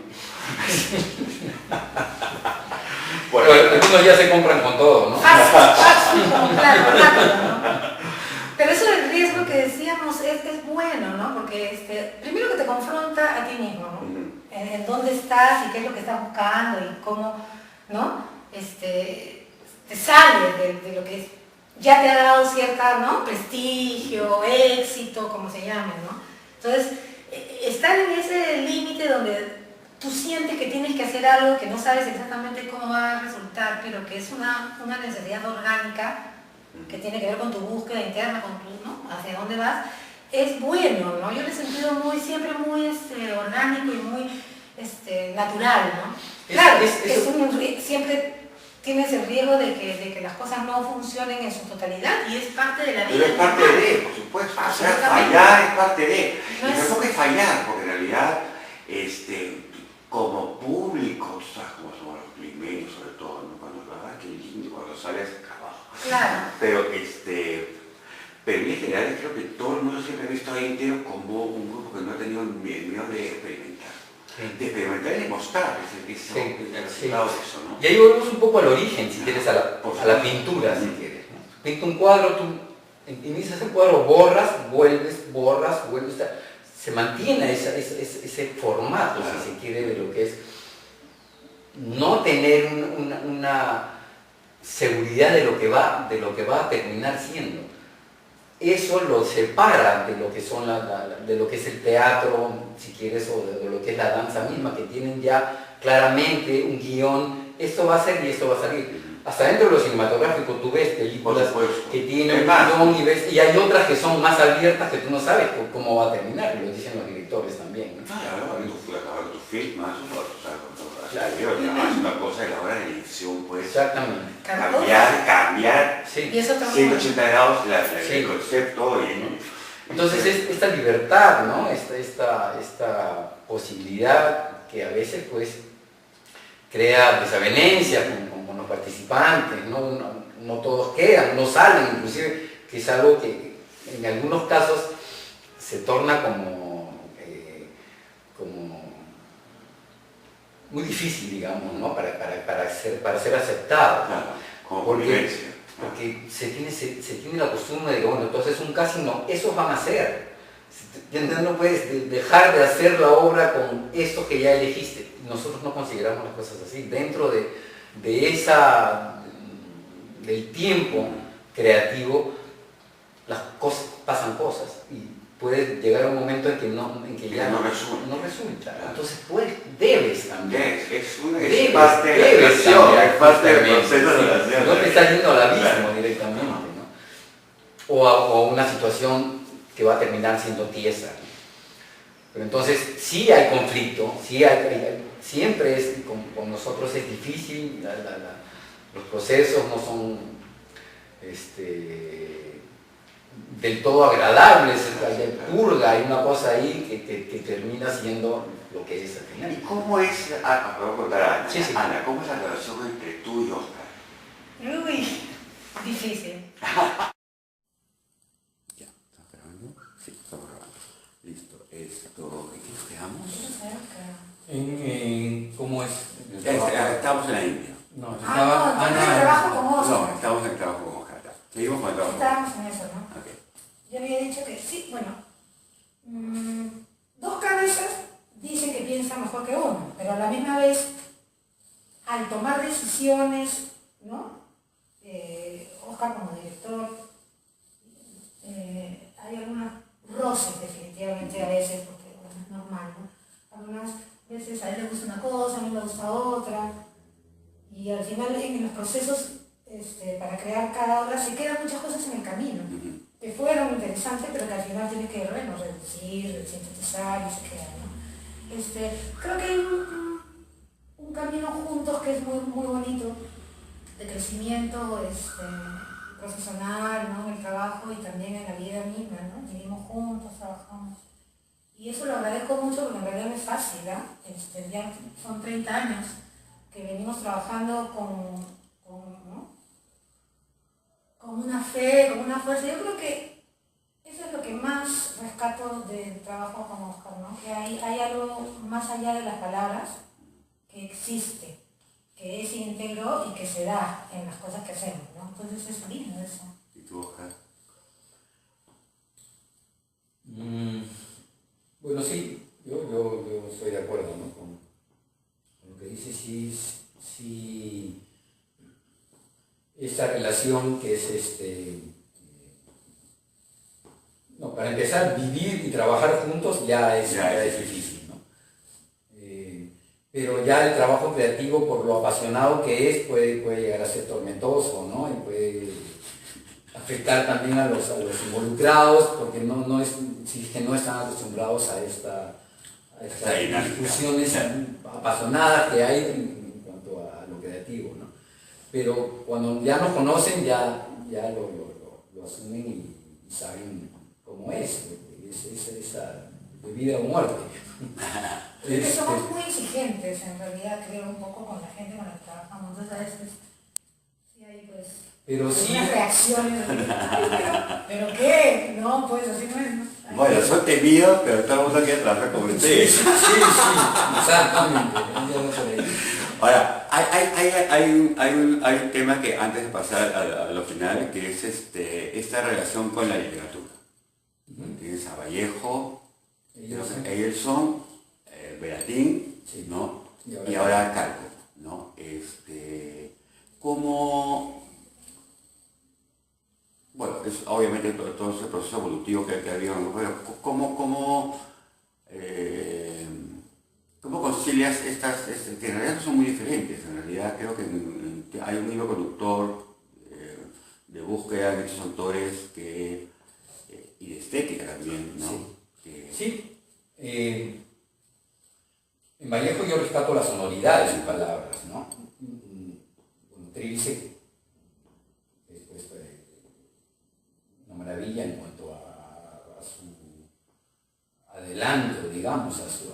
Bueno, algunos ya se compran con todo, ¿no? Fácil, claro, rápido, ¿no? Pero eso del riesgo que decíamos es bueno, ¿no? Porque primero que te confronta a ti mismo, ¿no? En dónde estás y qué es lo que estás buscando y cómo, ¿no? Te sales de lo que ya te ha dado cierta, ¿no?, prestigio, éxito, como se llame, ¿no? Entonces, estar en ese límite donde tú sientes que tienes que hacer algo que no sabes exactamente cómo va a resultar, pero que es una necesidad orgánica que tiene que ver con tu búsqueda interna, con tu, ¿no?, hacia dónde vas, es bueno, ¿no? Yo lo he sentido siempre muy orgánico y muy natural, ¿no? Claro, siempre tienes el riesgo de que las cosas no funcionen en su totalidad y es parte de la vida. Pero es parte de, por supuesto. O sea, fallar es parte de. No y tampoco es fallar, porque en realidad, como público, ¿sabes cómo somos los primeros, sobre todo, ¿no? Cuando qué lindo, cuando sales acá abajo. Claro. Pero en general creo que todo el mundo siempre ha visto a Íntegro como un grupo que no ha tenido miedo de experimentar. De experimentar y demostrar el resultado de eso, ¿no? Y ahí volvemos un poco al origen, si quieres, a la pintura, si quieres, ¿no? Pinta un cuadro, tú inicias el cuadro, borras, vuelves, se mantiene ese formato, claro, si se quiere, de lo que es no tener una seguridad de lo que va a terminar siendo. Eso lo separa de lo que de lo que es el teatro, si quieres, o de lo que es la danza misma, que tienen ya claramente un guión, esto va a ser y esto va a salir. Hasta dentro de lo cinematográfico tú ves películas que tienen un guión y hay otras que son más abiertas que tú no sabes cómo va a terminar, y lo dicen los directores también, ¿no? Claro, tu film, claro, claro, es una cosa de la hora de edición, pues. Exactamente. Cambiar sí. 180 grados sí, el concepto. Entonces esta libertad, ¿no? Esta posibilidad que a veces pues crea desavenencia con los participantes, no todos quedan, no salen, inclusive, que es algo que en algunos casos se torna como muy difícil, digamos, ¿no?, para ser aceptado. Claro, como convivencia. Porque se tiene la costumbre de que, bueno, entonces un casino, esos van a hacer. No puedes dejar de hacer la obra con esto que ya elegiste. Nosotros no consideramos las cosas así. Dentro del tiempo creativo, las cosas pasan cosas. Y puede llegar un momento en que ya no resulta. Entonces debes también. Es parte de la creación, es parte del proceso de la creación. No te estás yendo al abismo directamente, ¿no? O a una situación que va a terminar siendo tiesa. Pero entonces sí hay conflicto, sí siempre es, con nosotros es difícil, los procesos no son del todo agradables, hay purga, hay una cosa ahí que termina siendo lo que es al final. ¿Y cómo es, puedo contar a Ana, Sí, sí. Ana, cómo es la relación entre tú y Oscar? Uy, difícil. Ya, ¿estás grabando? Sí, estamos grabando. Listo, esto, ¿en qué nos quedamos? ¿Cómo es? Estamos en la India. No, el trabajo con Oscar. No, estamos en el trabajo con Oscar. Seguimos con el trabajo. Estábamos en eso, ¿no? Ok. Yo había dicho que sí, bueno, dos cabezas dicen que piensan mejor que uno, pero a la misma vez, al tomar decisiones, ¿no? Oscar como director, hay algunos roces definitivamente a veces, porque bueno, es normal, ¿no? Algunas veces a él le gusta una cosa, a mí me gusta otra, y al final en los procesos para crear cada obra se quedan muchas cosas en el camino, que fueron interesantes, pero que al final tienes que, bueno, reducir, sintetizar y se quedan, ¿no? Creo que hay un camino juntos que es muy, muy bonito, de crecimiento profesional, ¿no? En el trabajo y también en la vida misma, ¿no? Vivimos juntos, trabajamos. Y eso lo agradezco mucho porque en realidad no es fácil, ¿eh? Ya son 30 años que venimos trabajando ¿no? Con una fe, con una fuerza. Yo creo que eso es lo que más rescato del trabajo con Oscar, ¿no? Que hay algo más allá de las palabras que existe, que es íntegro y que se da en las cosas que hacemos, ¿no? Entonces es lindo eso. ¿Y tú, Oscar? Bueno, sí, yo estoy de acuerdo, ¿no? Con lo que dice, sí, esta relación que es no, para empezar, vivir y trabajar juntos ya es difícil, ¿no? Pero ya el trabajo creativo, por lo apasionado que es, puede llegar a ser tormentoso, ¿no? Y puede afectar también a los involucrados, porque no están acostumbrados a estas discusiones apasionadas que hay en cuanto a lo creativo, ¿no? Pero cuando ya nos conocen, ya lo asumen y saben cómo es esa de vida o muerte. Somos muy exigentes, en realidad, creo, un poco con la gente con la que trabajamos. Entonces, a veces, sí hay, pues, pero sí, unas reacciones. ¿Pero qué? No, pues, así no es, ¿no? Bueno, son temidos, pero todo el mundo quiere trabajar con ustedes. Sí, exactamente. Ahora, hay un tema que antes de pasar a lo final, que es esta relación con la literatura. Tienes a Vallejo, Eilson, Velatín, sí, ¿no? Y ahora Calvo, ¿no? ¿Cómo? Bueno, es obviamente todo ese proceso evolutivo que ha habido, ¿no? Pero ¿cómo concilias estas, que en realidad no son muy diferentes? En realidad creo que hay un hilo conductor de búsqueda de muchos autores y de estética también, ¿no? Sí. En Vallejo yo rescato la sonoridad de sus palabras, ¿no? Trilce es una maravilla en cuanto a su adelanto, digamos, a su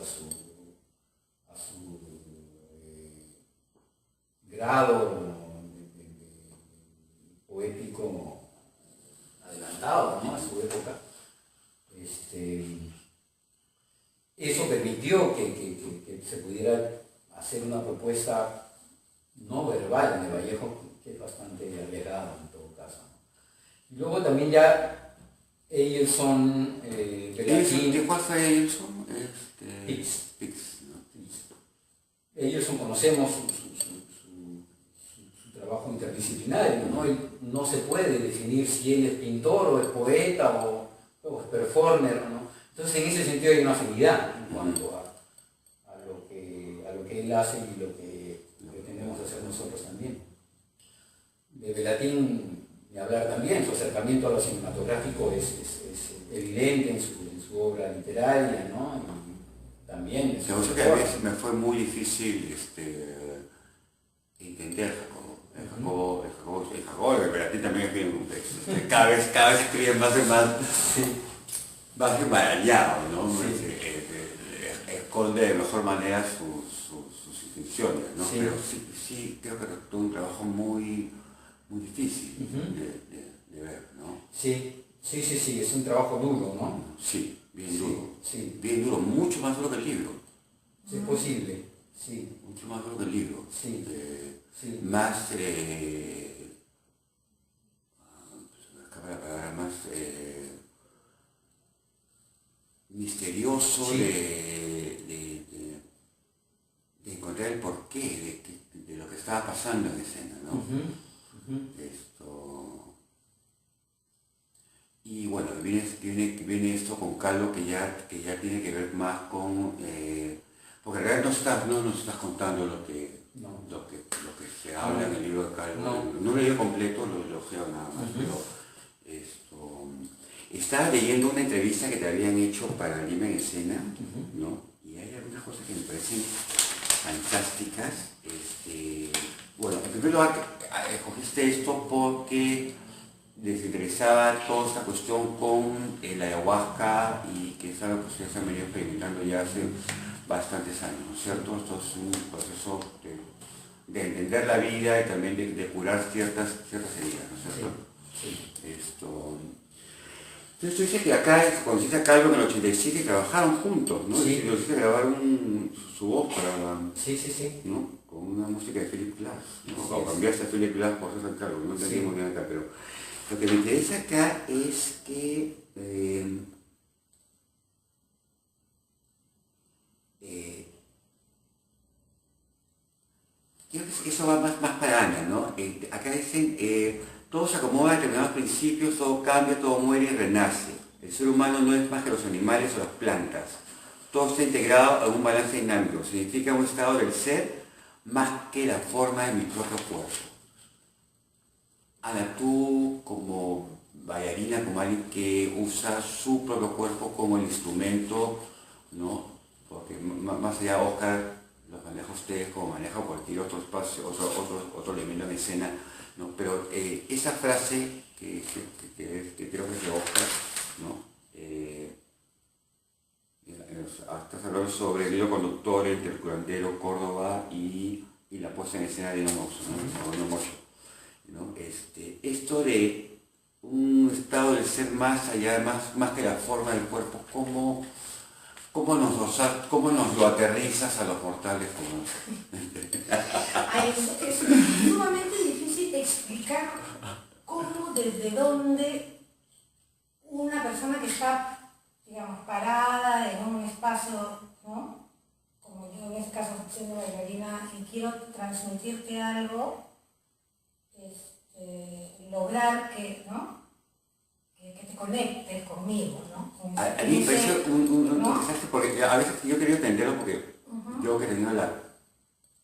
grado poético adelantado, ¿no? A su época. Eso permitió que se pudiera hacer una propuesta no verbal de Vallejo, que es bastante arriesgada en todo caso. Y luego también ya Eilson, Velatín. ¿Cuál fue Eilson? Pix, ¿no? Eilson conocemos su trabajo interdisciplinario, ¿no? Él no se puede definir si él es pintor o es poeta o es performer, ¿no? Entonces en ese sentido hay una afinidad en cuanto a lo que él hace y lo que tendemos a hacer nosotros también. De Velatín, ni hablar también, su acercamiento a lo cinematográfico es evidente en su obra literaria, ¿no? también es Yo sé que a veces me fue muy difícil entender Jacobo, pero a ti también es bien complejo. Cada vez escribe más y más enmarañado, ¿no? Sí. Esconde de mejor manera sus intenciones, ¿no? Sí. Pero sí creo que tuvo un trabajo muy difícil de ver, ¿no? Sí, es un trabajo duro, ¿no? Sí, bien duro. Sí. Bien duro, mucho más duro que el libro. Sí, es posible, sí. Mucho más duro que el libro. Sí. Sí. Más, la palabra más misterioso Sí. de encontrar el porqué de lo que estaba pasando en escena, ¿no? Y bueno, viene esto con Carlos que ya tiene que ver más con porque en realidad no nos estás contando lo que se habla en el libro de Carlos. No lo he leído completo, lo he nada más, pero estaba leyendo una entrevista que te habían hecho para Lima en Escena, ¿no? Y hay algunas cosas que me parecen fantásticas. Bueno, en primer lugar, escogiste esto porque les interesaba toda esta cuestión con la ayahuasca y que es algo que ustedes han venido experimentando ya hace bastantes años, ¿no es cierto? Esto es un proceso de entender la vida y también de curar ciertas heridas, ¿no es cierto? Sí. Entonces tú dices que acá conociste a Carlos en el 87 y trabajaron juntos, ¿no? Sí. Y lo hiciste grabar su voz para... Sí. ¿no? Con una música de Philip Glass, ¿no? Sí, O cambiaste a Philip Glass por César Carlos, no entendimos bien acá, pero lo que me interesa acá es que creo que eso va más para Ana, ¿no? Acá dicen, todo se acomoda a determinados principios, todo cambia, todo muere y renace. El ser humano no es más que los animales o las plantas. Todo está integrado en un balance dinámico. Significa un estado del ser más que la forma de mi propio cuerpo. Ana, tú como bailarina, como alguien que usa su propio cuerpo como el instrumento, ¿no? Porque más allá de Oscar los maneja ustedes como maneja cualquier otro espacio, otro elemento en escena, ¿no? Pero esa frase que creo que es de Oscar, ¿no? Estás hablando sobre el hilo conductor entre el curandero Córdoba y la puesta en escena de Ino Mocho, ¿no? Esto de un estado del ser más allá, más que la forma del cuerpo, ¿cómo nos lo aterrizas a los mortales Es sumamente difícil explicar cómo, desde dónde una persona que está, digamos, parada en un espacio, ¿no? Como yo en este caso siendo bailarina y quiero transmitirte algo, lograr que, ¿no? Que te conectes conmigo, ¿no? A mí me parece un desastre porque a veces yo quería entenderlo porque yo que he tenido la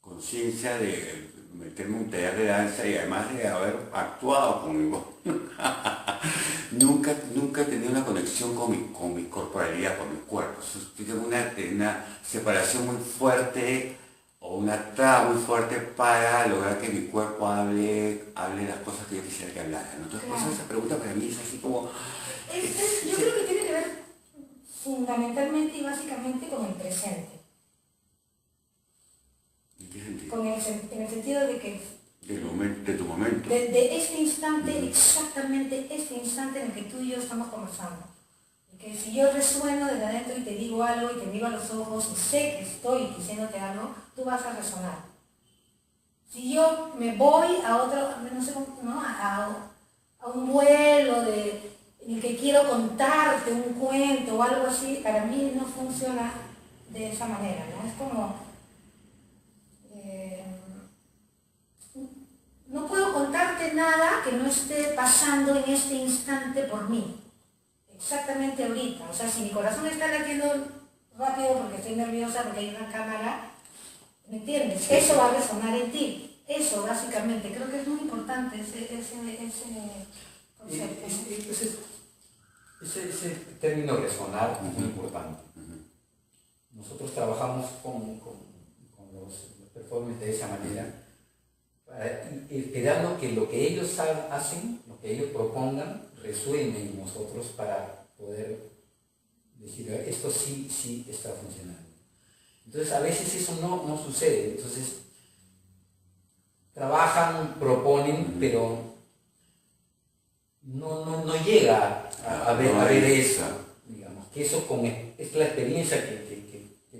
conciencia de meterme en un taller de danza y además de haber actuado con mi voz, nunca he tenido una conexión con mi corporalidad, con mi cuerpo. Tengo una separación muy fuerte o una traba muy fuerte para lograr que mi cuerpo hable las cosas que yo quisiera que hablara, ¿no? Entonces, por eso esa pregunta para mí es así como... Yo creo que tiene que ver fundamentalmente y básicamente con el presente. ¿En qué sentido? En el sentido de que... De tu momento. De este instante, exactamente este instante en el que tú y yo estamos conversando. Y que si yo resueno desde adentro y te digo algo y te miro a los ojos y sé que estoy diciéndote algo, tú vas a resonar. Si yo me voy a otro, no sé, ¿no? a un vuelo en el que quiero contarte un cuento o algo así, para mí no funciona de esa manera, ¿no? Es como... no puedo contarte nada que no esté pasando en este instante por mí. Exactamente ahorita. O sea, si mi corazón está latiendo rápido porque estoy nerviosa, porque hay una cámara, ¿me entiendes? Eso va a resonar en ti. Eso, básicamente. Creo que es muy importante ese concepto. Ese término resonar es muy importante. nosotros trabajamos con los performers de esa manera, esperando que lo que ellos hacen, lo que ellos propongan, resuene en nosotros para poder decir, esto sí está funcionando. Entonces a veces eso no sucede, entonces trabajan, proponen, pero no llega a ver eso, digamos, que eso es la experiencia que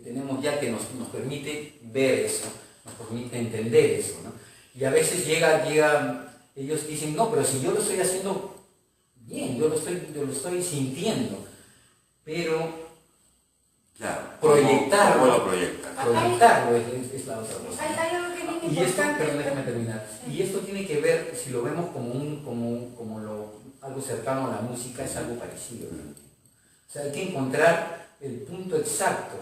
tenemos ya que nos permite ver eso, nos permite entender eso, ¿no? Y a veces llega, ellos dicen, no, pero si yo lo estoy haciendo bien, yo lo estoy sintiendo, pero claro, proyectarlo, ¿cómo lo proyectas? Proyectarlo es la otra cosa. Hay algo que es bien Y esto, importante. pero déjame terminar. Sí. Y esto tiene que ver, si lo vemos algo cercano a la música, es algo parecido. O sea, hay que encontrar el punto exacto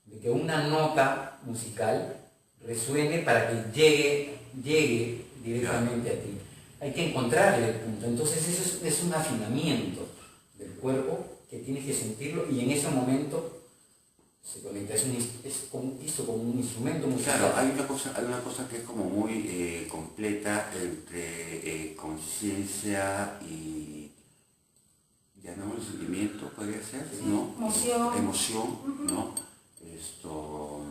de que una nota musical resuene para que llegue directamente a ti. Hay que encontrarle el punto. Entonces eso es un afinamiento del cuerpo que tienes que sentirlo y en ese momento se conecta. Es como un instrumento musical. Claro, hay una cosa que es como muy completa entre conciencia y, llamémoslo sentimiento, podría ser, Sí, ¿no? emoción. ¿no? Esto,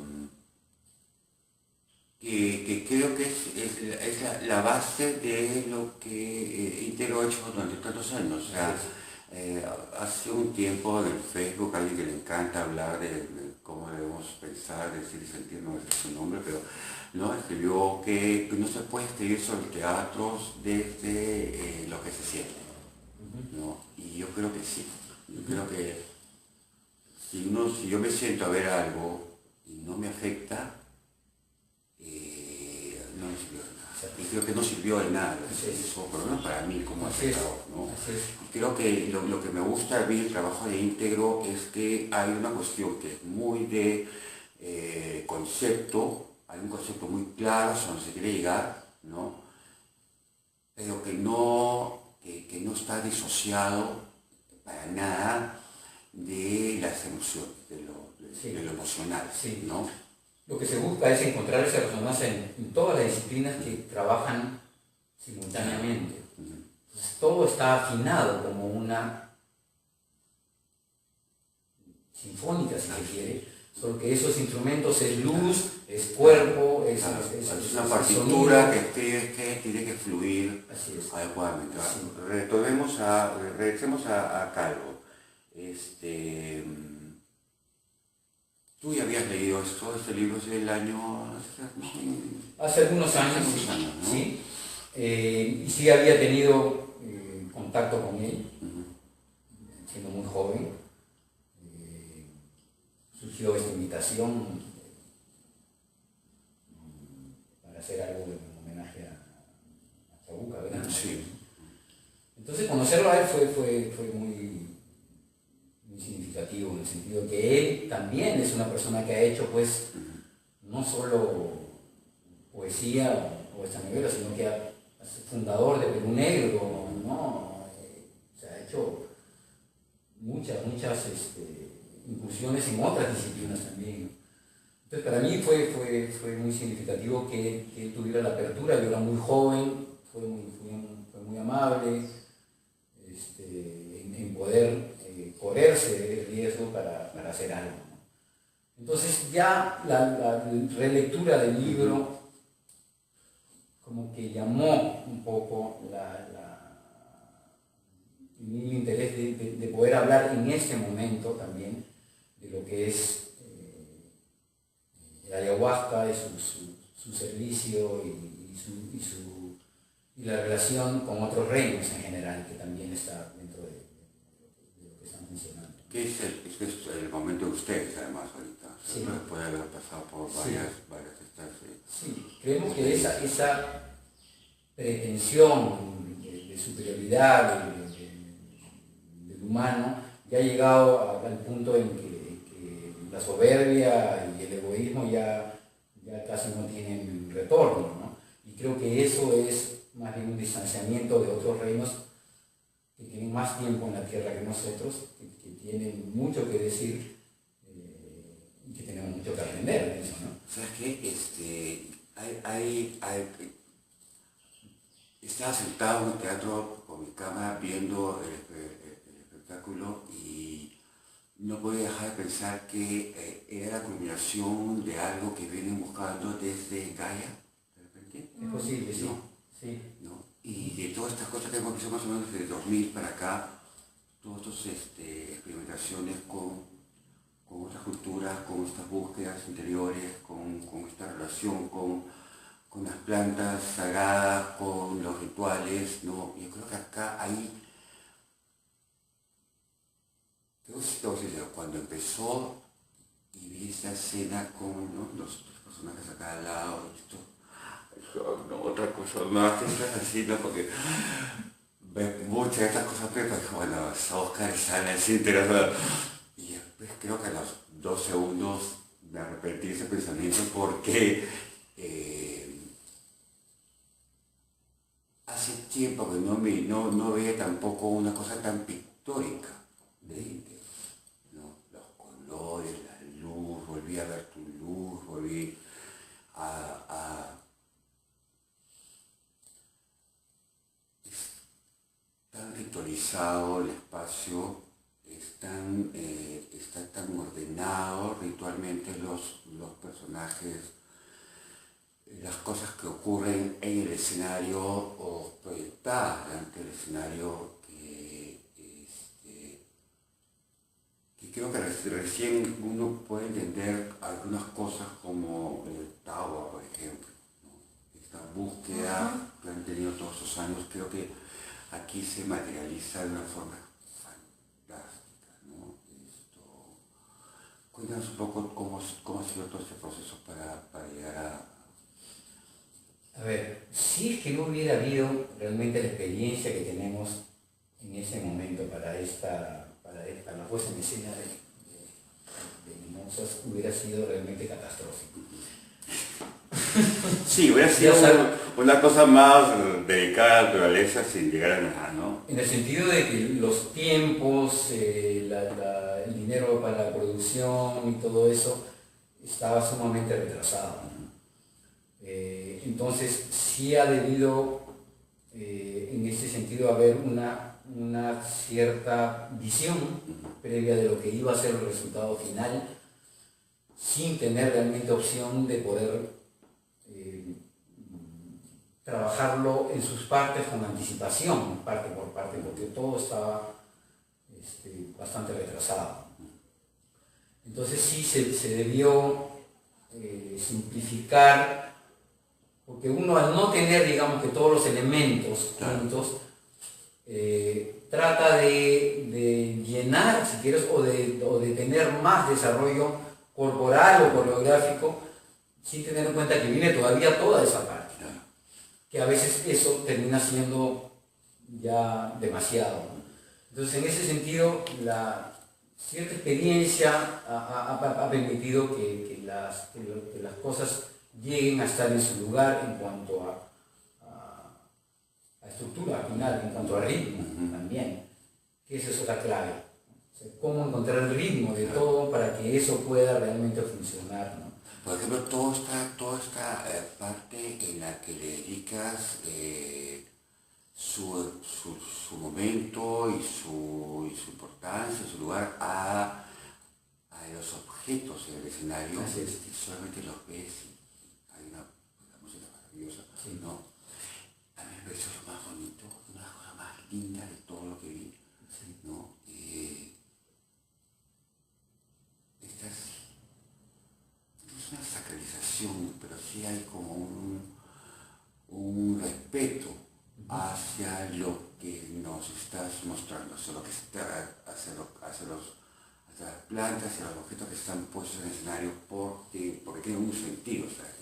que creo que es la base de lo que Íntegro ha hecho durante tantos años. O sea, hace un tiempo en el Facebook alguien que le encanta hablar de cómo debemos pensar, decir y sentir, no es su nombre, pero no escribió que no se puede escribir sobre teatros desde lo que se siente, ¿no? Y yo creo que sí. Yo creo que si yo me siento a ver algo y no me afecta, no me sirvió de nada. Y creo que no sirvió de nada eso, por lo menos para mí como espectador, ¿no? Y creo que lo que me gusta a mí el trabajo de Íntegro es que hay una cuestión que es muy de concepto, hay un concepto muy claro a donde se quiere llegar, ¿no? Pero que no está disociado para nada de las emociones, de lo emocional, ¿no? Lo que se busca es encontrar esa resonancia en todas las disciplinas que trabajan simultáneamente. Entonces, todo está afinado como una sinfónica, si se quiere, solo que esos instrumentos es luz, es cuerpo, es una partitura que tiene que fluir adecuadamente. Sí. Regresemos a Calvo. Tú ya habías leído este libro es del año... Hace algunos años, ¿no? sí. Y sí había tenido contacto con él, siendo muy joven. Surgió esta invitación para hacer algo en homenaje a Chabuca, ¿verdad? Sí. Entonces conocerlo a él fue muy significativo, en el sentido de que él también es una persona que ha hecho pues no solo poesía o esta novela, sino que es fundador de Perú Negro, ¿no? Se ha hecho muchas incursiones en otras disciplinas también. Entonces para mí fue muy significativo que él tuviera la apertura. Yo era muy joven, fue muy amable en poder correrse el riesgo para hacer algo, ¿no? Entonces ya la relectura del libro como que llamó un poco mi interés de poder hablar en este momento también de lo que es la ayahuasca, de su servicio y la relación con otros reinos en general, que también está dentro de lo que están mencionando. Que es el momento de ustedes, además, ahorita. O sea, Sí. Puede haber pasado por varias estancias. Sí, creemos que esa pretensión de superioridad del humano ya ha llegado al punto en que la soberbia y el egoísmo ya casi no tienen retorno, ¿no? Y creo que eso es más bien un distanciamiento de otros reinos que tienen más tiempo en la tierra que nosotros, que tienen mucho que decir y que tenemos mucho que aprender de eso, ¿no? ¿Sabes qué? Estaba sentado en un teatro con mi cámara viendo el espectáculo y no podía dejar de pensar que era la culminación de algo que vienen buscando desde Gaia, de repente. Es posible, sí. ¿No? Sí. ¿No? Y de todas estas cosas que hemos visto más o menos desde 2000 para acá, todas estas experimentaciones con otras culturas, con estas búsquedas interiores, con esta relación con las plantas sagradas, con los rituales, ¿no? Yo creo que acá hay... Cuando empezó y vi esta escena con, ¿no?, los personajes acá al lado, y esto, no, otra cosa más, es así, ¿no? Porque muchas de estas cosas, pero bueno, Oscar y Sana, etcétera, y después creo que a los 2 segundos me arrepentí de ese pensamiento porque hace tiempo que no veía tampoco una cosa tan pictórica de India, ¿no? Los colores, la luz, volví a ver tu luz, volví a tan ritualizado el espacio, está tan ordenado ritualmente los personajes, las cosas que ocurren en el escenario o proyectadas ante el escenario que creo que recién uno puede entender algunas cosas como el Tawa, por ejemplo, ¿no? Esta búsqueda que han tenido todos estos años, creo que aquí se materializa de una forma fantástica, ¿no? Cuéntanos un poco cómo ha sido todo este proceso para llegar a... A ver, si es que no hubiera habido realmente la experiencia que tenemos en ese momento para la puesta en escena de Mimosas, hubiera sido realmente catastrófico. Sí, hubiera sido una cosa más dedicada a la naturaleza sin llegar a nada, ¿no? En el sentido de que los tiempos, el dinero para la producción y todo eso estaba sumamente retrasado, ¿no? Entonces sí ha debido en ese sentido haber una cierta visión previa de lo que iba a ser el resultado final, sin tener realmente opción de poder trabajarlo en sus partes con anticipación, parte por parte, porque todo estaba bastante retrasado. Entonces sí se debió simplificar, porque uno al no tener, digamos, que todos los elementos juntos, trata de llenar, si quieres, o de tener más desarrollo corporal o coreográfico, sin tener en cuenta que viene todavía toda esa parte, que a veces eso termina siendo ya demasiado, ¿no? Entonces, en ese sentido, la cierta experiencia ha permitido que las cosas lleguen a estar en su lugar en cuanto a estructura final, en cuanto a ritmo también, que esa es otra clave. O sea, cómo encontrar el ritmo de todo para que eso pueda realmente funcionar, ¿no? Por ejemplo, toda esta parte en la que le dedicas su momento y su importancia, su lugar a los objetos en el escenario, y solamente los ves y hay una música maravillosa, sí, ¿no? A mí me pareció lo más bonito, una de las cosas más lindas de todo lo que vi, ¿no? Es una sacralización, pero sí hay como un respeto hacia lo que nos estás mostrando, hacia lo que hacia las plantas, hacia los objetos que están puestos en el escenario porque tienen un sentido, ¿sabes?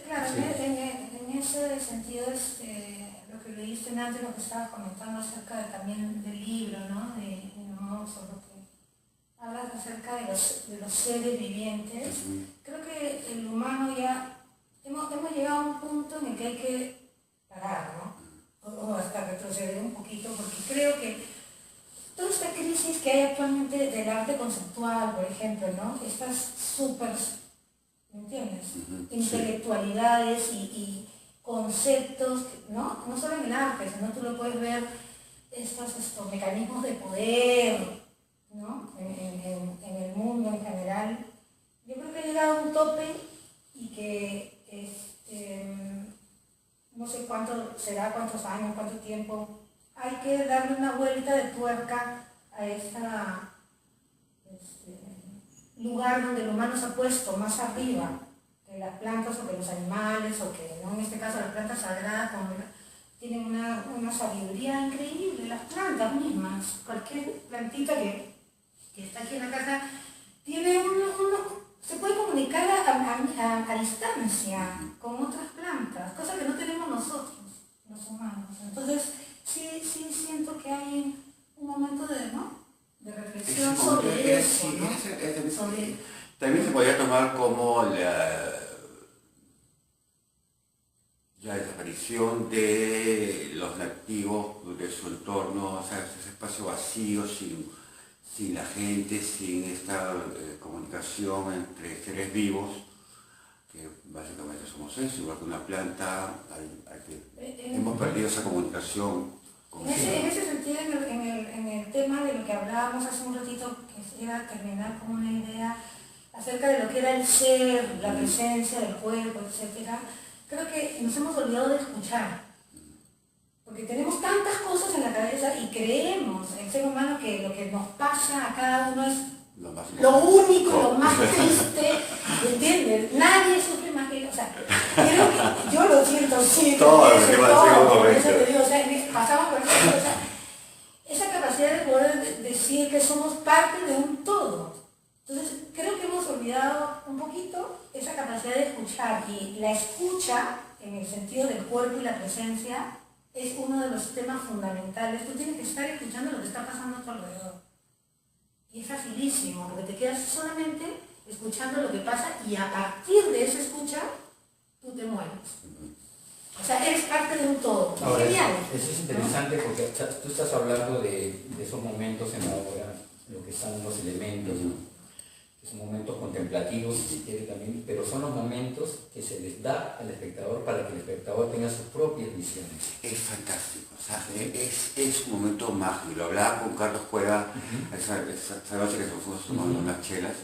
Claro, en ese sentido lo que leíste antes, lo que estabas comentando acerca también del libro, ¿no? De Mimosas, lo que hablas acerca de los seres vivientes. Creo que el humano ya hemos llegado a un punto en el que hay que parar, ¿no? O hasta retroceder un poquito, porque creo que toda esta crisis que hay actualmente del arte conceptual, por ejemplo, ¿no? Estas súper, ¿me entiendes? Intelectualidades y conceptos, ¿no? No solo en el arte, sino tú lo puedes ver, estos mecanismos de poder, ¿no? En el mundo en general. Yo creo que he llegado a un tope y que no sé cuánto será, cuántos años, cuánto tiempo, hay que darle una vuelta de tuerca a ese lugar donde el humano se ha puesto más arriba que las plantas o que los animales, o que, ¿no? En este caso las plantas sagradas tienen una sabiduría increíble, las plantas mismas, cualquier plantita que está aquí en la casa, tiene se puede comunicar a distancia con otras plantas, cosa que no tenemos nosotros, los humanos. Entonces, sí siento que hay un momento de reflexión sobre eso, ¿no? También se podría tomar como la desaparición de los nativos de su entorno, o sea, ese espacio vacío, sin la gente, sin esta comunicación entre seres vivos, que básicamente somos eso, igual que una planta, hemos perdido esa comunicación. En ese sentido, en el tema de lo que hablábamos hace un ratito, que era terminar con una idea acerca de lo que era el ser, la presencia del cuerpo, etc., creo que nos hemos olvidado de escuchar. Porque tenemos tantas cosas en la cabeza y creemos, el ser humano, que lo que nos pasa a cada uno es lo único, lo más triste, ¿entiendes? Nadie sufre más que yo, o sea, creo que yo lo siento, sí, todo, por eso te digo, o sea, pasamos por eso, o sea, esa capacidad de poder decir que somos parte de un todo. Entonces, creo que hemos olvidado un poquito esa capacidad de escuchar, y la escucha, en el sentido del cuerpo y la presencia, es uno de los temas fundamentales. Tú tienes que estar escuchando lo que está pasando a tu alrededor. Y es facilísimo, porque te quedas solamente escuchando lo que pasa y a partir de esa escucha, tú te mueves. O sea, eres parte de un todo. Ahora, genial. Eso es interesante, ¿no? Porque tú estás hablando de esos momentos en la obra, lo que son los elementos, ¿no? Son momentos contemplativos, si quiere también, pero son los momentos que se les da al espectador para que el espectador tenga sus propias visiones. Es fantástico, o sea, es un momento mágico. Lo hablaba con Carlos Cueva esa noche que nos fuimos tomando unas chelas,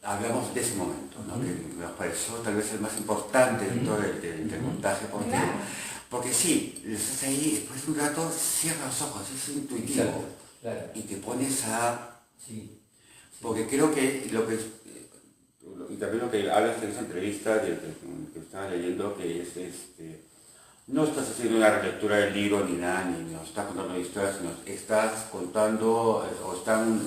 hablamos de ese momento, ¿no? Que nos pareció tal vez el más importante dentro del montaje, porque sí, estás ahí, después de un rato cierras los ojos, es intuitivo, claro. Y te pones a... Sí. Porque creo que y también lo que hablas en esa entrevista que estaba leyendo, que es no estás haciendo una relectura del libro ni nada, ni nos estás contando historias, sino estás contando o están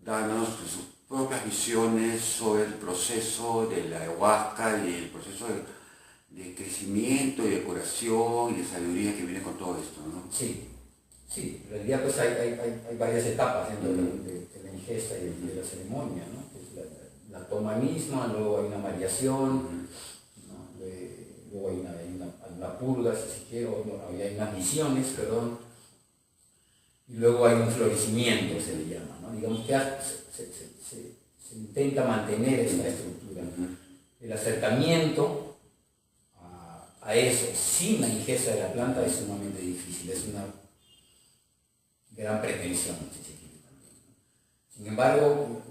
dándonos sus propias visiones sobre el proceso de la ayahuasca y el proceso de crecimiento y de curación y de sabiduría que viene con todo esto, ¿no? Sí. Sí, en realidad pues hay varias etapas dentro de la ingesta y de la ceremonia, ¿no? Pues la toma misma, luego hay una variación, ¿no? Luego hay una purga, si se quiere, hay unas visiones, perdón, y luego hay un florecimiento, se le llama, ¿no? Digamos que se intenta mantener esta estructura. El acercamiento a eso sin la ingesta de la planta es sumamente difícil, es una gran pretensión, si se quiere también. Sin embargo,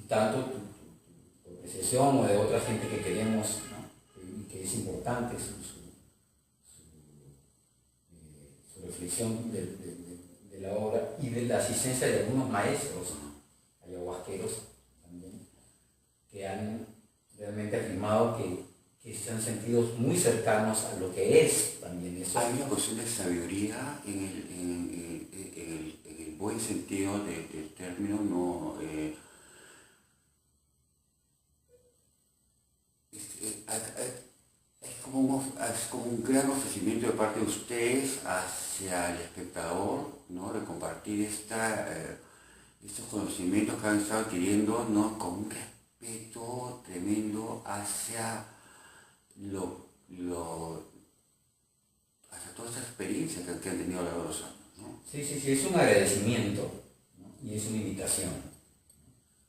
tanto tu apreciación o de otra gente que queremos, ¿no? Y que es importante su reflexión de la obra y de la asistencia de algunos maestros, ¿no? Ayahuasqueros también, que han realmente afirmado que se han sentido muy cercanos a lo que es también eso. Hay una cuestión de sabiduría en el buen sentido del término, no, es como un gran ofrecimiento de parte de ustedes hacia el espectador, ¿no? De compartir estos conocimientos que han estado adquiriendo, ¿no? Con un respeto tremendo hacia hacia todas estas experiencia que han tenido los 2 años, ¿no? Sí, es un agradecimiento, ¿no? Y es una invitación.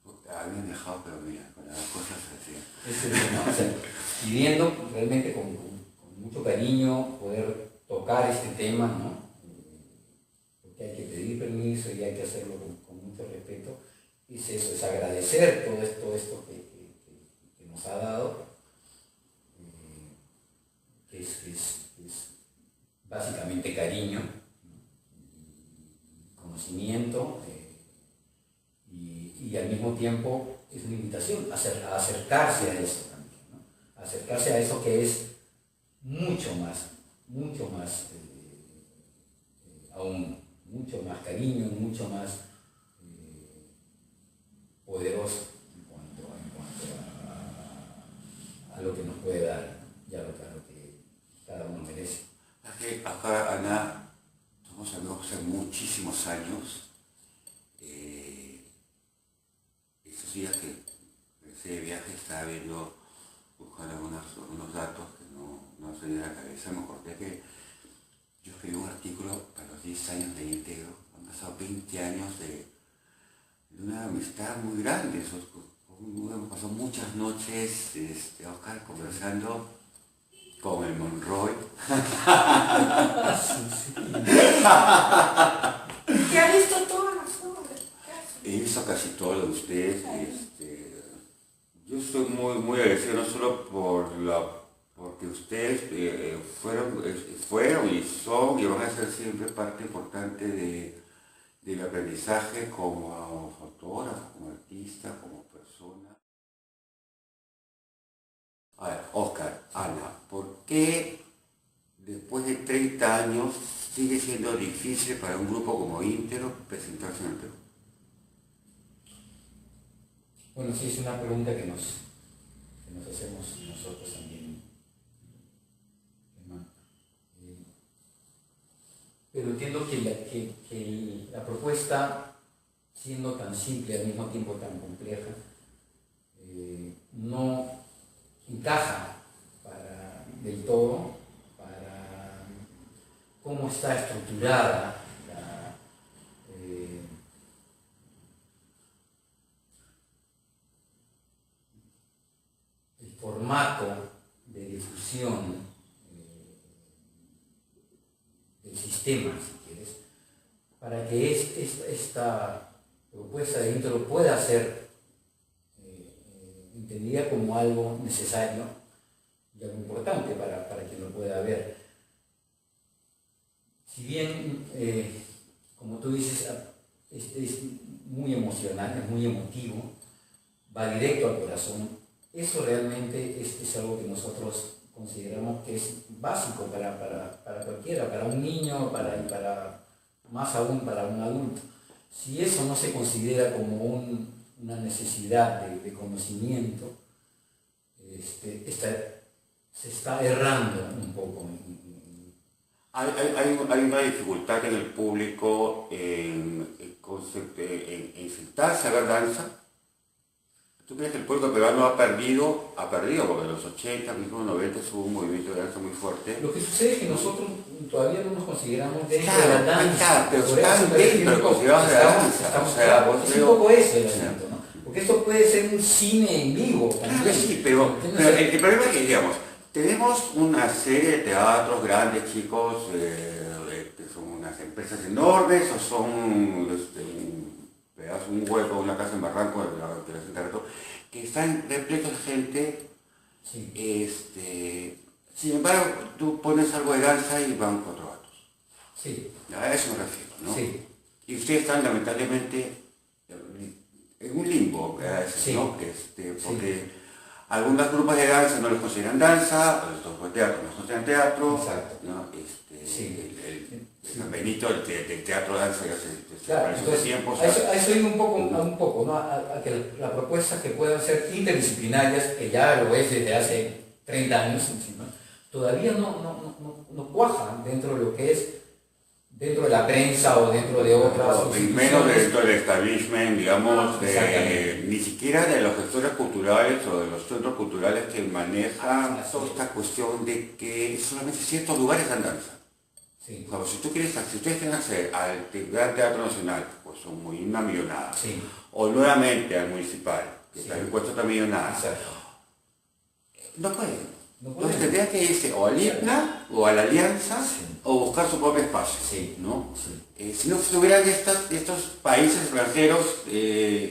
A mí me han dejado, pero mira, con las cosas así. ¿No? O sea, pidiendo realmente con mucho cariño poder tocar este tema, ¿no? Porque hay que pedir permiso y hay que hacerlo con mucho respeto. Es eso, es agradecer todo esto que nos ha dado, que es básicamente cariño, conocimiento, y al mismo tiempo es una invitación a acercarse a eso también, ¿no? A acercarse a eso que es mucho más aún, mucho más cariño, mucho más poderoso en cuanto a lo que nos puede dar y a lo que cada uno merece. Acá, Ana, somos amigos hace muchísimos años. Estos días que regresé de viaje estaba viendo, buscando algunos datos que no salían de la cabeza. Me acordé que yo escribí un artículo para los 10 años de Íntegro. Han pasado 20 años de una amistad muy grande. Hemos pasado muchas noches, Oscar, conversando con el Monroy. ¿Te ha visto todo? He visto casi todo lo de ustedes. Yo estoy muy agradecido no solo porque ustedes fueron y son y van a ser siempre parte importante del aprendizaje como fotógrafo, como artista, como persona. A ver, Oscar, Ana, ¿por qué después de 30 años sigue siendo difícil para un grupo como Íntegro presentarse en el Perú? Bueno, sí, es una pregunta que nos hacemos nosotros también, hermano. Pero entiendo que la propuesta, siendo tan simple y al mismo tiempo tan compleja, no encaja del todo para cómo está estructurada el formato de difusión del sistema, si quieres, para que esta propuesta de Íntegro pueda ser entendida como algo necesario y algo importante para quien lo pueda ver. Si bien, como tú dices, es muy emocional, es muy emotivo, va directo al corazón, eso realmente es algo que nosotros consideramos que es básico para cualquiera, para un niño y para más aún para un adulto. Si eso no se considera como una necesidad de conocimiento, se está errando un poco. Hay una dificultad en el público en sentarse a ver danza. ¿Tú crees que el pueblo peruano ha perdido? Porque en los 80, mismo en los 90 hubo un movimiento de danza muy fuerte. Lo que sucede es que nosotros todavía no nos consideramos dentro de la danza. Pero están dentro, considerados de la danza. Es un poco eso el asunto, ¿no? Porque esto puede ser un cine en vivo también. Sí, pero el problema es que, digamos, tenemos una serie de teatros grandes, chicos, que son unas empresas enormes o son un hueco, una casa en Barranco, que están repletos de gente. Sí. Sin embargo, tú pones algo de danza y van 4 gatos. Sí. A eso me refiero, ¿no? Sí. Y ustedes están lamentablemente en un limbo, sí. ¿no? Porque algunas grupos de danza no los consideran danza, los grupos de teatro no los consideran teatro. Exacto. ¿No? Sí. San Benito, el teatro danza ya se claro, entonces, tiempos. A eso iba un poco, ¿no? A que la propuesta que puedan ser interdisciplinarias, que ya lo es desde hace 30 años encima, todavía no cuajan dentro de lo que es, dentro de la prensa o dentro de otras menos dentro del establishment, digamos, ni siquiera de los gestores culturales o de los centros culturales que manejan toda esta cuestión de que solamente ciertos lugares dan danza. Sí. O sea, si ustedes quieren acceder al Teatro Nacional, pues son una millonada. Sí. O nuevamente al municipal, que Sí. también cuesta otra millonada. Exacto. No pueden. No Entonces pueden. tendría que irse o al IPNA o a la Alianza Sí. o buscar su propio espacio. Sí. ¿No? Sí. Si no estuvieran estos países extranjeros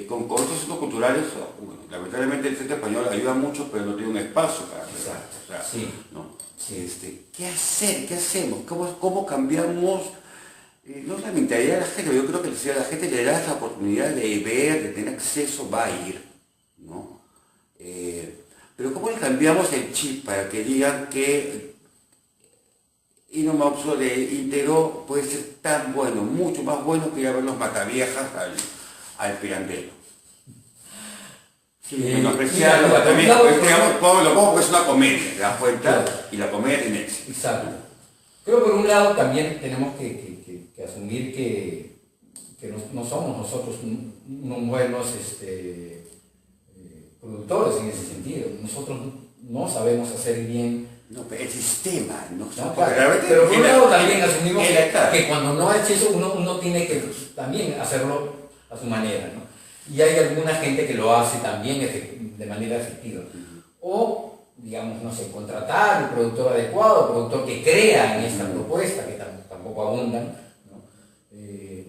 con otros centros culturales, bueno, lamentablemente el centro español ayuda mucho, pero no tiene un espacio para hacerlo. Exacto. O sea, Sí. ¿no? Sí. ¿Qué hacer? ¿Qué hacemos? ¿Cómo cambiamos? No es la mentalidad de la gente, yo creo que si a la gente le das la oportunidad de ver, de tener acceso, va a ir, ¿no? Pero ¿cómo le cambiamos el chip para que digan que Inumauxo de íntegro puede ser tan bueno, mucho más bueno que ir a ver los mataviejas al Pirandello? Sí, menospreciar los mataviejas, lo es una comedia, ¿te das cuenta? Claro. Y la comedia tiene éxito. Exacto. Creo que por un lado también tenemos que asumir que no somos nosotros unos buenos productores en ese sentido. Nosotros no sabemos hacer bien. No, pero el sistema, ¿no? No, claro. Pero por un lado también asumimos que cuando no es eso uno tiene que también hacerlo a su manera, ¿no? Y hay alguna gente que lo hace también de manera efectiva. O, digamos, no sé, contratar el productor adecuado, el productor que crea en esta propuesta, que tampoco abundan, ¿no?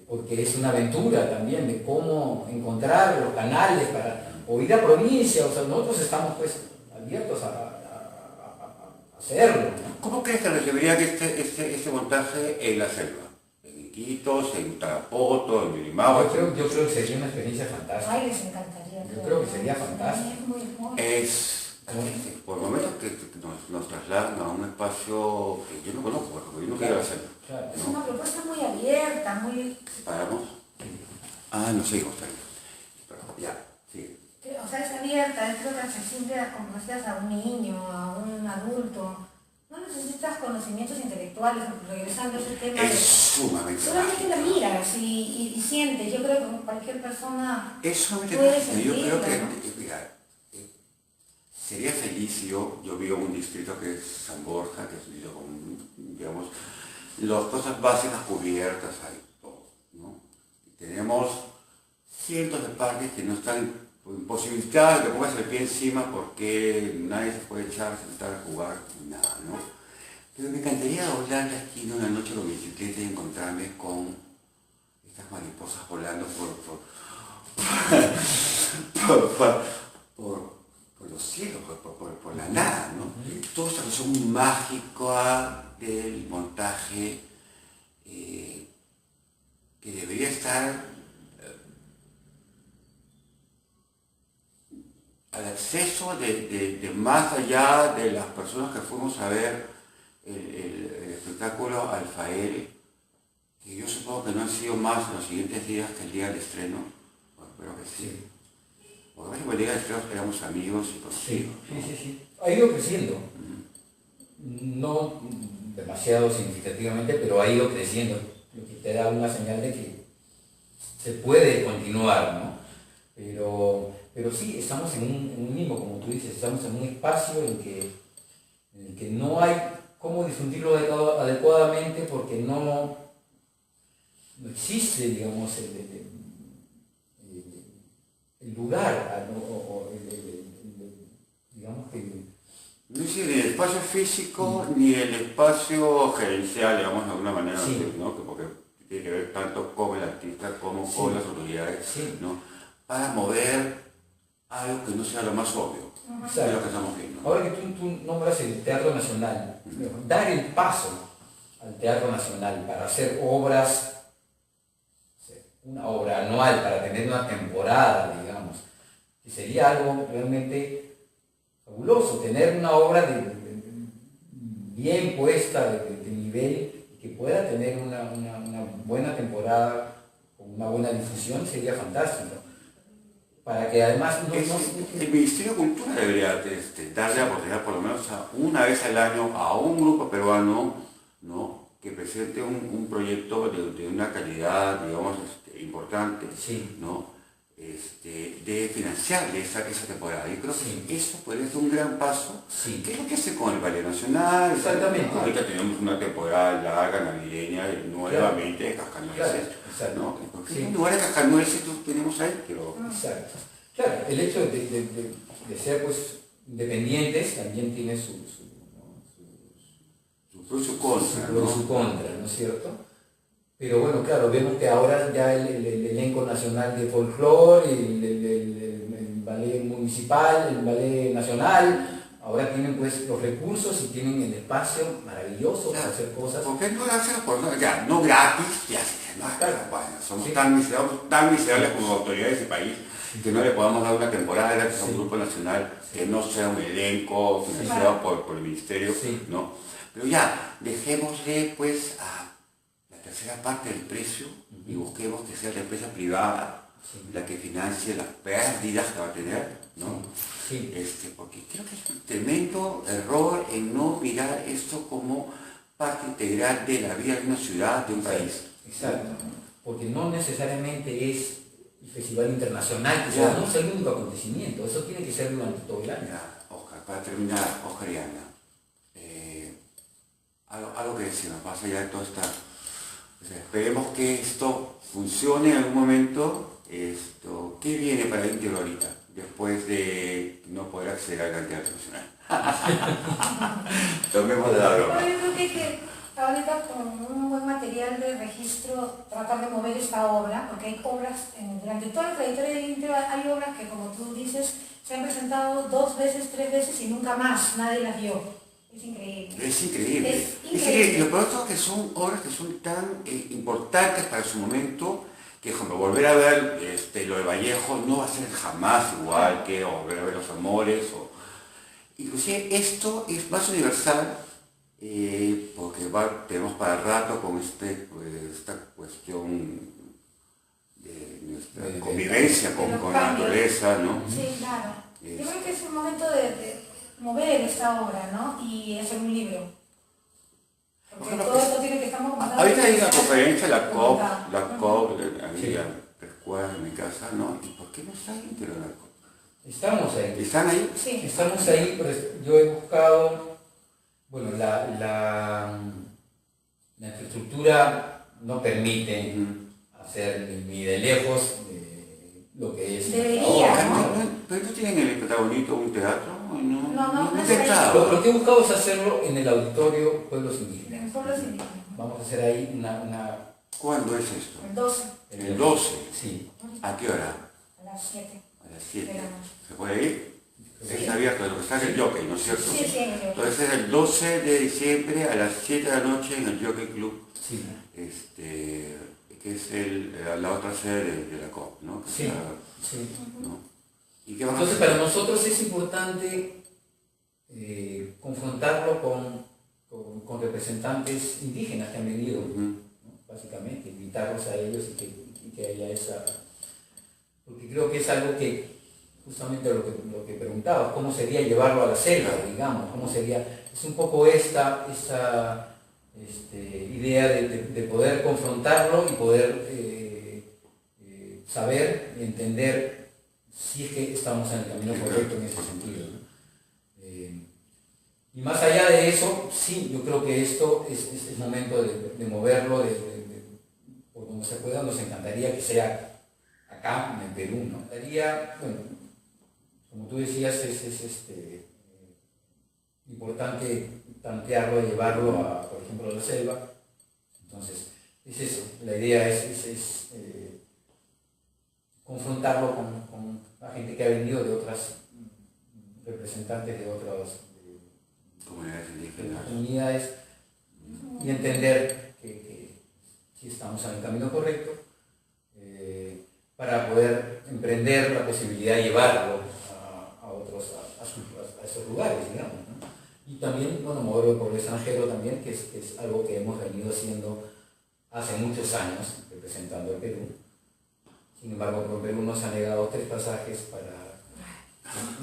Porque es una aventura también de cómo encontrar los canales para, o ir a provincia, o sea, nosotros estamos pues abiertos a hacerlo, ¿no? ¿Cómo crees que recibirían este montaje en la selva? ¿En Iquitos, en Tarapoto, en Mirimagua? Yo creo que sería una experiencia fantástica. Ay, les encantaría. Yo creo que sería fantástico. Es muy hermoso. Por momentos que nos trasladan a un espacio que yo no conozco, porque yo no quiero hacerlo. Claro. Es una propuesta muy abierta, muy... ¿Paramos? Ah, no seguimos también. Ya, sí. O sea, es abierta, es lo que accesible, como decías, a un niño, a un adulto. No necesitas conocimientos intelectuales, regresando a ese tema. Es sumamente solamente la mágico. miras y sientes. Yo creo que cualquier persona Es sumamente puede mágico. Yo creo que, sentirlo, ¿no? mira, sería feliz yo vivo en un distrito que es San Borja, que es un distrito con, digamos, las cosas básicas cubiertas ahí, todo, ¿no? Y tenemos cientos de parques que no están imposibilitados de que pongas el pie encima porque nadie se puede echar, sentar a jugar, nada, ¿no? Pero me encantaría doblar la esquina una noche con bicicleta y encontrarme con estas mariposas volando por los cielos, por la nada, ¿no? Toda esta cuestión mágica del montaje que debería estar al acceso de más allá de las personas que fuimos a ver el espectáculo Alfael, que yo supongo que no han sido más en los siguientes días que el día del estreno. Bueno, espero que sí. Porque el día del estreno éramos amigos y conocidos. Sí. Ha ido creciendo. No demasiado significativamente, pero ha ido creciendo. Lo que te da una señal de que se puede continuar, ¿no? Pero sí, estamos en un limbo, como tú dices, estamos en un espacio en el que no hay cómo difundirlo adecuadamente porque no existe, digamos, el lugar, digamos que... No existe ni el espacio físico ni el espacio gerencial, digamos, de alguna manera, Sí. ¿no? Porque tiene que ver tanto con el artista como con las autoridades, Sí. ¿no? Para mover algo que no sea lo más obvio, de lo que estamos viendo. Ahora que tú nombras el Teatro Nacional, dar el paso al Teatro Nacional para hacer obras, una obra anual, para tener una temporada, digamos, que sería algo realmente fabuloso, tener una obra bien puesta, de nivel, que pueda tener una buena temporada, con una buena difusión, sería fantástico. Para que además el Ministerio de Cultura debería darle la oportunidad por lo menos una vez al año a un grupo peruano, ¿no? Que presente un proyecto de una calidad, digamos, importante, sí. ¿no? de financiar esa temporada. Y creo Sí. que eso puede ser un gran paso. Sí. ¿Qué es lo que hace con el Ballet Nacional? Exactamente. Ahorita tenemos una temporada larga, navideña, nuevamente de Cascanueces. Claro, exacto. ¿No? Porque Sí. en lugar de Cascanueces tenemos ahí, pero... Exacto. Claro, el hecho de ser pues independientes también tiene su Pro y su contra, ¿no? su contra, ¿no es cierto? Pero bueno, claro, vemos que ahora ya el elenco nacional de folclore, el ballet municipal, el ballet nacional, ahora tienen pues los recursos y tienen el espacio maravilloso para hacer cosas. ¿Por qué no hacerlo por ya, no gratis? Ya, no, Claro. bueno, somos Sí. tan miserables como autoridades de país que no le podamos dar una temporada gratis a un grupo nacional que no sea un elenco financiado por el ministerio, Sí. ¿no? Pero ya, dejémosle pues a la tercera parte del precio y busquemos que sea la empresa privada la que financie las pérdidas que va a tener, ¿no? Sí. Porque creo que es un tremendo error en no mirar esto como parte integral de la vida de una ciudad, de un país. Exacto, porque no necesariamente es el Festival Internacional, que Ya. no es el único acontecimiento, eso tiene que ser durante todo el año. Ya, Oscar, para terminar, Oscar y Ana, algo que decir, más allá de toda esta... o sea, esperemos que esto funcione en algún momento. ¿Qué viene para Inter ahorita, después de no poder acceder al Gran Teatro Nacional? Tomemos de la broma. Bueno, yo creo que hay que ahorita con un buen material de registro tratar de mover esta obra, porque hay obras, durante toda la trayectoria de Inter hay obras que, como tú dices, se han presentado 2 veces, 3 veces y nunca más, nadie las vio. Es increíble. Es increíble. Es Es increíble. increíble. Lo peor es que son obras que son tan importantes para su momento que, como volver a ver lo de Vallejo no va a ser jamás igual que volver a ver Los Amores. Inclusive esto es más universal porque tenemos para rato con esta cuestión de nuestra convivencia con la naturaleza, ¿no? Sí, claro. Yo creo que es un momento de mover esta obra, ¿no? Y hacer un libro. Porque todo esto tiene que estar comentando. Ahorita hay una conferencia, la COP, ahí a 3 cuadras de mi casa, ¿no? ¿Y por qué no está Inter en la COP? Estamos ahí. ¿Están ahí? Sí. Estamos ahí, pero yo he buscado, bueno, la infraestructura no permite hacer ni de lejos lo que es. Debería, ¿no? ¿Pero no tienen el protagonista un teatro? No he es ahí. pensado. Lo que he buscado es hacerlo en el auditorio Pueblos Indígenas. En pueblos indígenas. Vamos a hacer ahí una ¿Cuándo es esto? El 12 El 12. Sí. ¿A qué hora? a las 7. A las 7. de la noche. ¿Se puede ir? Sí. Está abierto, lo que está en el Jockey, ¿no es cierto? Sí, sí, en el Entonces es el 12 de diciembre a las 7 de la noche en el Jockey Club, Sí. que es la otra sede de la COP, ¿no? Que Sí. está, Sí. ¿no? ¿Y qué más? Entonces para nosotros es importante confrontarlo con representantes indígenas que han venido, ¿no? Básicamente, invitarlos a ellos y que haya esa... Porque creo que es algo que, justamente lo que preguntabas, ¿cómo sería llevarlo a la selva, digamos? ¿Cómo sería? Es un poco esta idea de poder confrontarlo y poder saber y entender si es que estamos en el camino correcto en ese sentido, ¿no? Y más allá de eso, sí, yo creo que esto es momento de moverlo por donde se pueda. Nos encantaría que sea acá, en el Perú, ¿no? Bueno, como tú decías, es importante plantearlo, llevarlo a, por ejemplo, a la selva. Entonces, es eso, la idea es confrontarlo con la gente que ha venido de otras representantes de otras comunidades y entender que si estamos en el camino correcto para poder emprender la posibilidad de llevarlo a esos lugares, digamos, ¿no? Y también, bueno, moverlo por el extranjero también, que es algo que hemos venido haciendo hace muchos años, representando al Perú. Sin embargo, por Perú nos han negado 3 pasajes para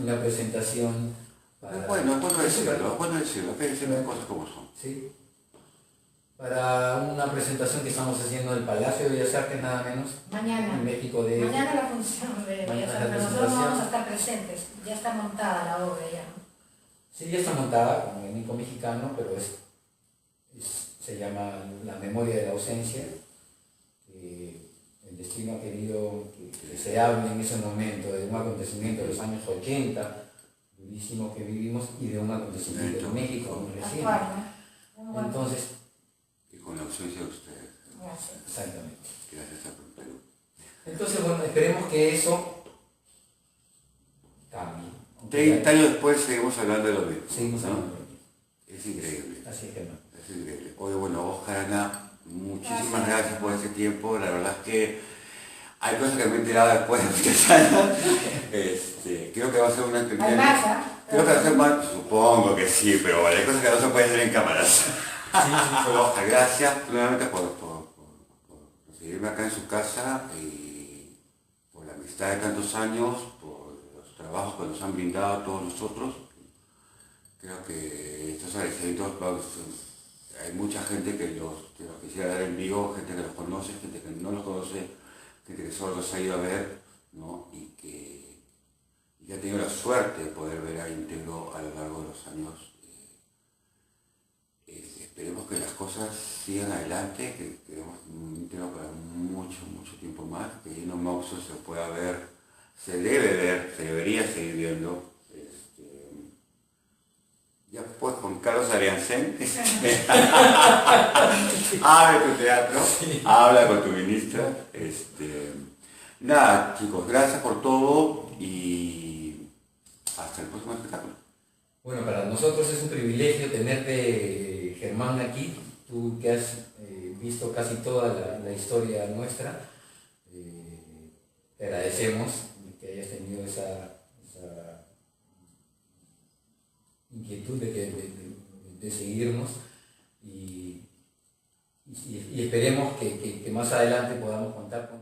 una presentación. Es bueno decirlo, hay que decir las cosas como son. Sí. para una presentación que estamos haciendo en el Palacio de Bellas Artes, nada menos, Mañana. en México de... Mañana la función de Mañana la nosotros no presentación. vamos a estar presentes. Ya está montada la obra ya. Sí, ya está montada con el elenco mexicano, pero se llama La memoria de la ausencia. El destino ha querido que se hable en ese momento de un acontecimiento de los años 80, durísimo que vivimos, y de un acontecimiento en México muy reciente. Actual, ¿no? Entonces, Y con la ausencia de ustedes. Gracias. exactamente. Gracias a Perú. Entonces, bueno, esperemos que eso cambie. 30 años después seguimos hablando de lo mismo. Seguimos ¿no? hablando. Es increíble. Así es que no. Es increíble. Oye, bueno, Oscar, Ana, muchísimas gracias por este tiempo. La verdad es que hay cosas que me he enterado después de muchos años. Creo que va a ser una Hay más, ¿ah? Creo que va a ser más, supongo que sí, pero bueno, hay cosas que no se pueden hacer en cámaras. Pero Oscar, gracias nuevamente por recibirme acá en su casa y por la amistad de tantos años, por los trabajos que nos han brindado a todos nosotros. Creo que estos agradecimientos, hay mucha gente que los quisiera dar en vivo, gente que los conoce, gente que no los conoce, gente que solo los ha ido a ver, ¿no? Y que ha tenido la suerte de poder ver a Íntegro a lo largo de los años. Esperemos que las cosas sigan adelante, que queremos un Íntegro para mucho, mucho tiempo más, que Gino Moxo se pueda ver, se debe ver, se debería seguir viendo. Ya pues con Carlos Ariancén, abre tu teatro, habla con tu ministra. Nada, chicos, gracias por todo y hasta el próximo espectáculo. Bueno, para nosotros es un privilegio tenerte, Germán, aquí. Tú que has visto casi toda la historia nuestra, te agradecemos que hayas tenido esa inquietud de seguirnos y esperemos que más adelante podamos contar con